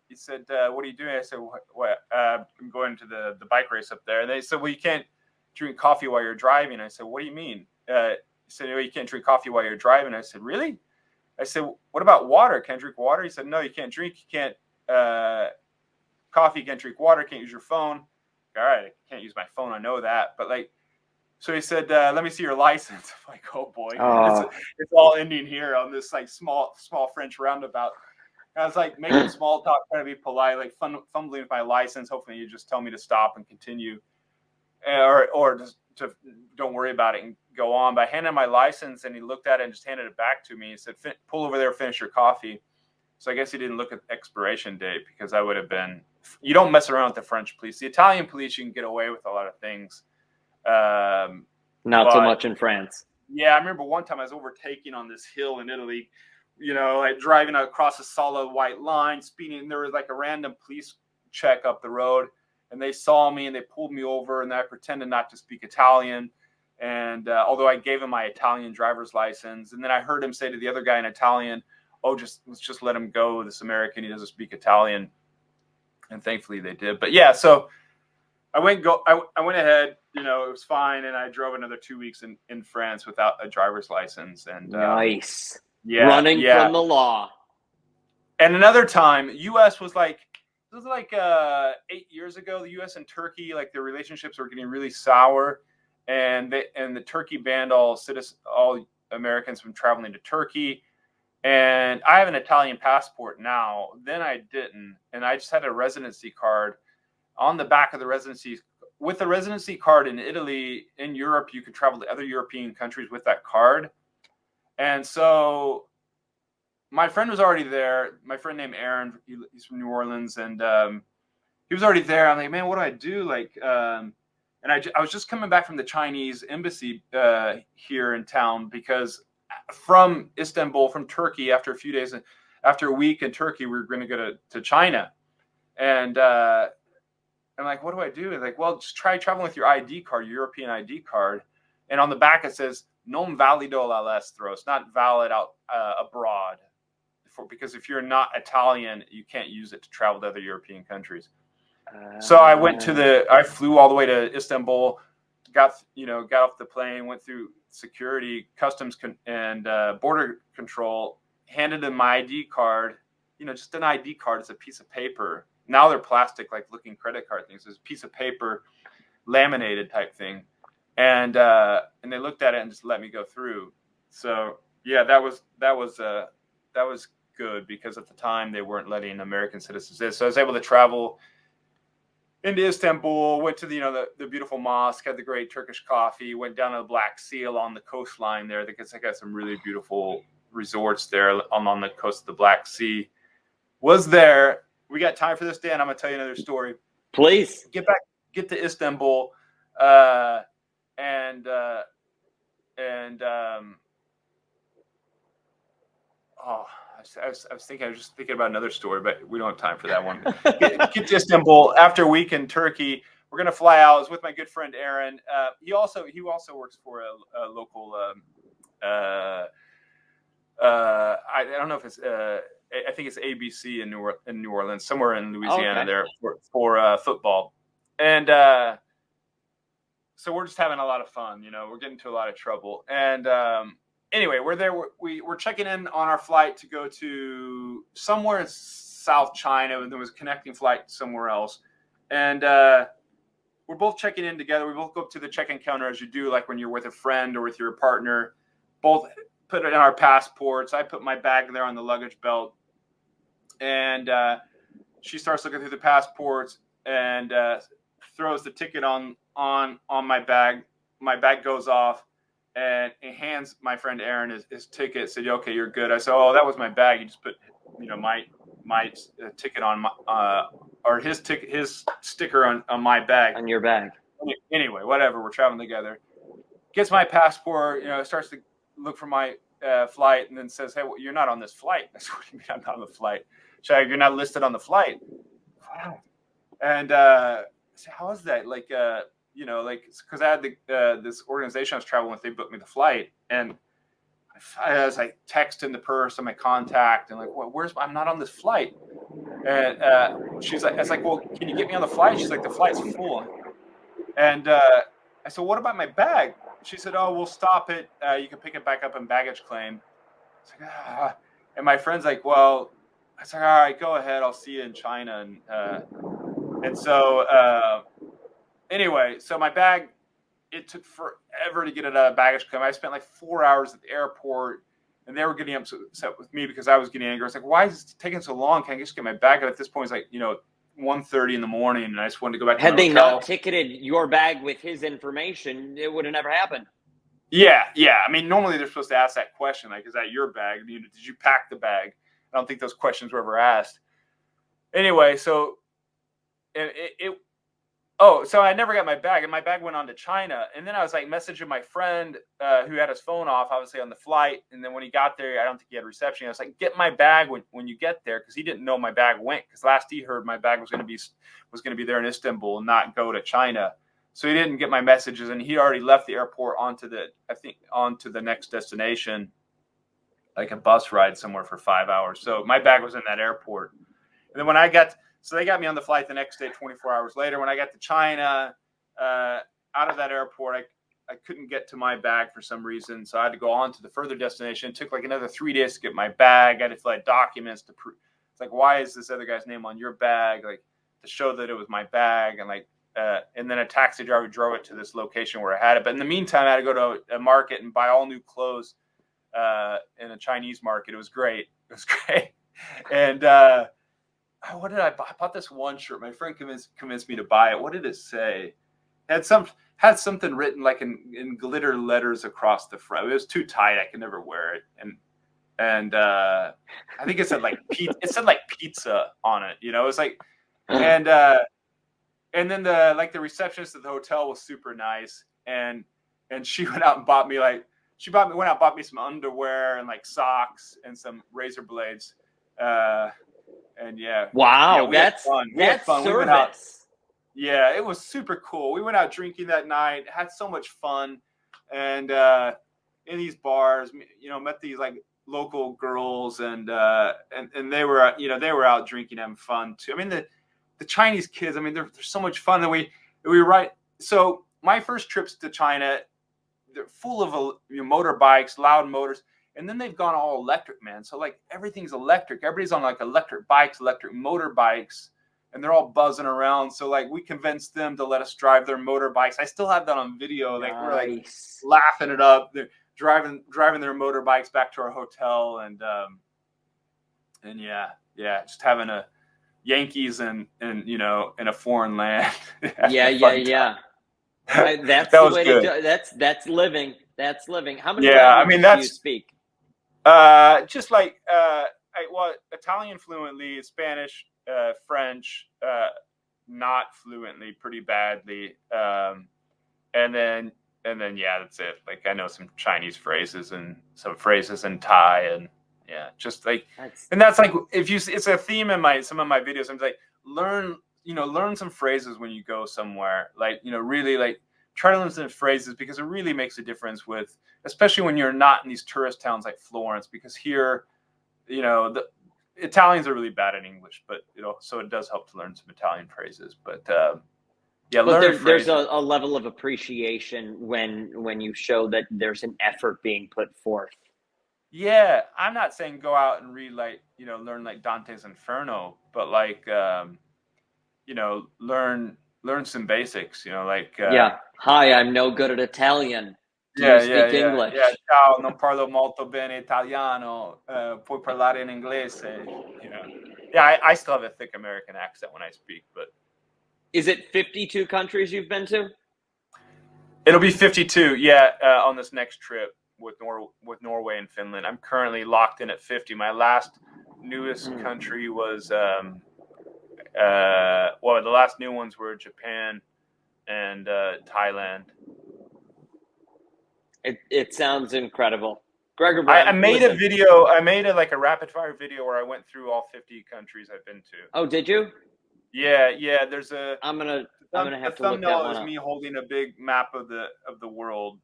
are you doing?" I said, "What? I'm going to the bike race up there." And they said, "Well, you can't drink coffee while you're driving." I said, "What do you mean?" He said, "Oh, you can't drink coffee while you're driving." I said, "Really?" I said, "What about water? Can I drink water?" He said, "No, you can't drink. You can't coffee. You can't drink water. Can't use your phone." All right, I can't use my phone. I know that, but like, so he said, "Let me see your license." I'm like, "Oh boy, it's all ending here on this like small French roundabout." And I was like making small talk, trying to be polite, like fumbling with my license. Hopefully, you just tell me to stop and continue, or just to don't worry about it and go on. But I handed him my license, and he looked at it and just handed it back to me. He said, "Pull over there, finish your coffee." So I guess he didn't look at the expiration date, because I would have been. You don't mess around with the French police. The Italian police, you can get away with a lot of things.
Not so much in France.
Yeah, I remember one time I was overtaking on this hill in Italy, you know, like driving across a solid white line, speeding, and there was like a random police check up the road, and they saw me and they pulled me over, and I pretended not to speak Italian. And although I gave him my Italian driver's license, and then I heard him say to the other guy in Italian, "Oh, let's just let him go. This American, he doesn't speak Italian." And thankfully they did. But yeah, so I went ahead. It was fine, and I drove another 2 weeks in France without a driver's license. And
nice.
Yeah,
running from the law.
And another time, U.S. was like, this was like 8 years ago. The U.S. and Turkey, like their relationships were getting really sour, and the Turkey banned all Americans from traveling to Turkey. And I have an Italian passport now. Then I didn't, and I just had a residency card. On the back of the residency, with the residency card in Italy, in Europe, you could travel to other European countries with that card. And so my friend was already there. My friend named Aaron, he's from New Orleans, and he was already there. I'm like, man, what do I do? And I was just coming back from the Chinese embassy here in town, because from Istanbul, from Turkey, after a week in Turkey, we were going to go to China. And I'm like, what do I do? And like, well, just try traveling with your ID card, your European ID card. And on the back it says, non valido all'estero. It's not valid out abroad. Because if you're not Italian, you can't use it to travel to other European countries. So I flew all the way to Istanbul, got off the plane, went through security, customs and border control, handed them my ID card, just an ID card. It's a piece of paper. Now they're plastic, like looking credit card things. It's a piece of paper, laminated type thing. And they looked at it and just let me go through. So yeah, that was good, because at the time they weren't letting American citizens in. So I was able to travel into Istanbul, went to the beautiful mosque, had the great Turkish coffee, went down to the Black Sea along the coastline there. Because I got some really beautiful resorts there along the coast of the Black Sea. Was there. We got time for this, Dan? I'm gonna tell you another story.
Please.
Get to Istanbul, I was just thinking about another story, but we don't have time for that one. Get to Istanbul after a week in Turkey. We're gonna fly out. I was with my good friend Aaron. He also works for a local. I don't know if it's. I think it's ABC in New Orleans, somewhere in Louisiana, there for football, and so we're just having a lot of fun. We're getting into a lot of trouble, and anyway, we're there. We're checking in on our flight to go to somewhere in South China, and there was a connecting flight somewhere else, and we're both checking in together. We both go up to the check-in counter, as you do, like when you're with a friend or with your partner. Both put it in our passports. I put my bag there on the luggage belt, and she starts looking through the passports and throws the ticket on my bag. My bag goes off, and it hands my friend Aaron his ticket. Said, "Okay, you're good." I said, "Oh, that was my bag. You just put my ticket on my or his sticker on my bag,
on your bag."
Anyway, whatever. We're traveling together. Gets my passport. Starts to look for my flight, and then says, "Hey, well, you're not on this flight." I said, "What do you mean I'm not on the flight?" She's like, "You're not listed on the flight." Wow. And I said, "How is that?" Because I had this organization I was traveling with. They booked me the flight, and I was like texting the person, my contact, and like, "Well, I'm not on this flight." And she's like, "I was like, well, can you get me on the flight?" She's like, "The flight's full." And I said, "What about my bag?" She said, "Oh, we'll stop it. You can pick it back up in baggage claim." I was like, And my friend's like, "Well," I said, "All right, go ahead. I'll see you in China." And so anyway, so my bag, it took forever to get it out of baggage claim. I spent like 4 hours at the airport, and they were getting upset with me because I was getting angry. I was like, "Why is it taking so long? Can I just get my bag?" And at this point, it's like 1:30 in the morning, and I just wanted to go back to my hotel.
Had they not ticketed your bag with his information, it would have never happened.
Yeah. I mean, normally they're supposed to ask that question, like, "Is that your bag? Did you pack the bag?" I don't think those questions were ever asked. Anyway, so so I never got my bag, and my bag went on to China. And then I was like messaging my friend who had his phone off, obviously on the flight. And then when he got there, I don't think he had reception. I was like, "Get my bag when you get there," because he didn't know my bag went. Because last he heard, my bag was going to be there in Istanbul and not go to China. so he didn't get my messages, and he already left the airport onto the next destination, like a bus ride somewhere for 5 hours. So my bag was in that airport. And then they got me on the flight the next day, 24 hours later. When I got to China, out of that airport, I couldn't get to my bag for some reason. So I had to go on to the further destination. It took like another 3 days to get my bag. I had to fill out documents to prove. It's like, why is this other guy's name on your bag? Like, to show that it was my bag. And and then a taxi driver drove it to this location where I had it. But in the meantime, I had to go to a market and buy all new clothes in a Chinese market. It was great. And what did I buy? I bought this one shirt. My friend convinced me to buy it. What did it say? It had something written like in glitter letters across the front. It was too tight. I could never wear it. And I think it said like pizza on it. You know, it was like, and then the receptionist at the hotel was super nice. And she went out and bought me bought me some underwear and like socks and some razor blades. And yeah.
Wow,
yeah,
that's
fun.
service.
Yeah, it was super cool. We went out drinking that night, had so much fun, and in these bars, you know, met these like local girls, and they were, you know, they were out drinking, having fun too. I mean, the Chinese kids, I mean, they're so much fun. That we were so my first trips to China, they're full of motorbikes, loud motors. And then they've gone all electric, man. So like everything's electric. Everybody's on like electric bikes, electric motorbikes, and they're all buzzing around. So like we convinced them to let us drive their motorbikes. I still have that on video. Like we're like laughing it up. They're driving their motorbikes back to our hotel, and yeah, just having a Yankees and you know, in a foreign land.
Yeah. That's
that
the
was
way
good.
to do. That's living. That's living. How many
Yeah, I
languages
mean,
do you speak?
Just like Italian fluently, Spanish, French, not fluently, pretty badly, and then yeah, that's it. Like I know some Chinese phrases and some phrases in Thai, and yeah, just like and that's like it's a theme in some of my videos. I'm like learn some phrases when you go somewhere. Like, you know, really like try to learn some phrases, because it really makes a difference especially when you're not in these tourist towns like Florence, because here, you know, the Italians are really bad at English, but you know, so it does help to learn some Italian phrases. But yeah,
but there's a level of appreciation when you show that there's an effort being put forth.
Yeah, I'm not saying go out and read like, you know, learn like Dante's Inferno, but like you know, learn some basics, you know, like
hi, I'm no good at Italian. Do you speak English?
Yeah, ciao, non parlo molto bene italiano, puoi parlare in inglese, you know. Yeah, I still have a thick American accent when I speak, but
is it 52 countries you've been to?
It'll be 52, yeah, on this next trip with Norway and Finland. I'm currently locked in at 50. My last newest country was the last new ones were Japan and Thailand.
It sounds incredible. Gregor Brown,
I made a video. I made a rapid fire video where I went through all 50 countries I've been to.
Oh, did you?
Yeah. There's
I'm gonna have to look that one up. The thumbnail is
me holding a big map of the world,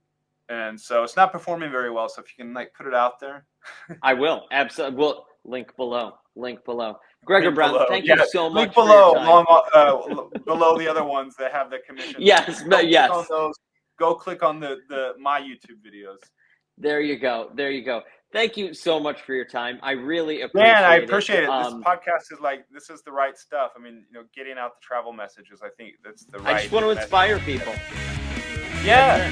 and so it's not performing very well. So if you can like put it out there,
I will absolutely. We'll link below. Gregor Brown, thank you so much.
Link below, below the other ones that have the commission.
Yes, but yes.
On those, go click on the my YouTube videos.
There you go. Thank you so much for your time. I really appreciate it.
Man, I appreciate it. This podcast this is the right stuff. I mean, you know, getting out the travel messages. I think that's the right.
I just want to inspire people.
Yeah.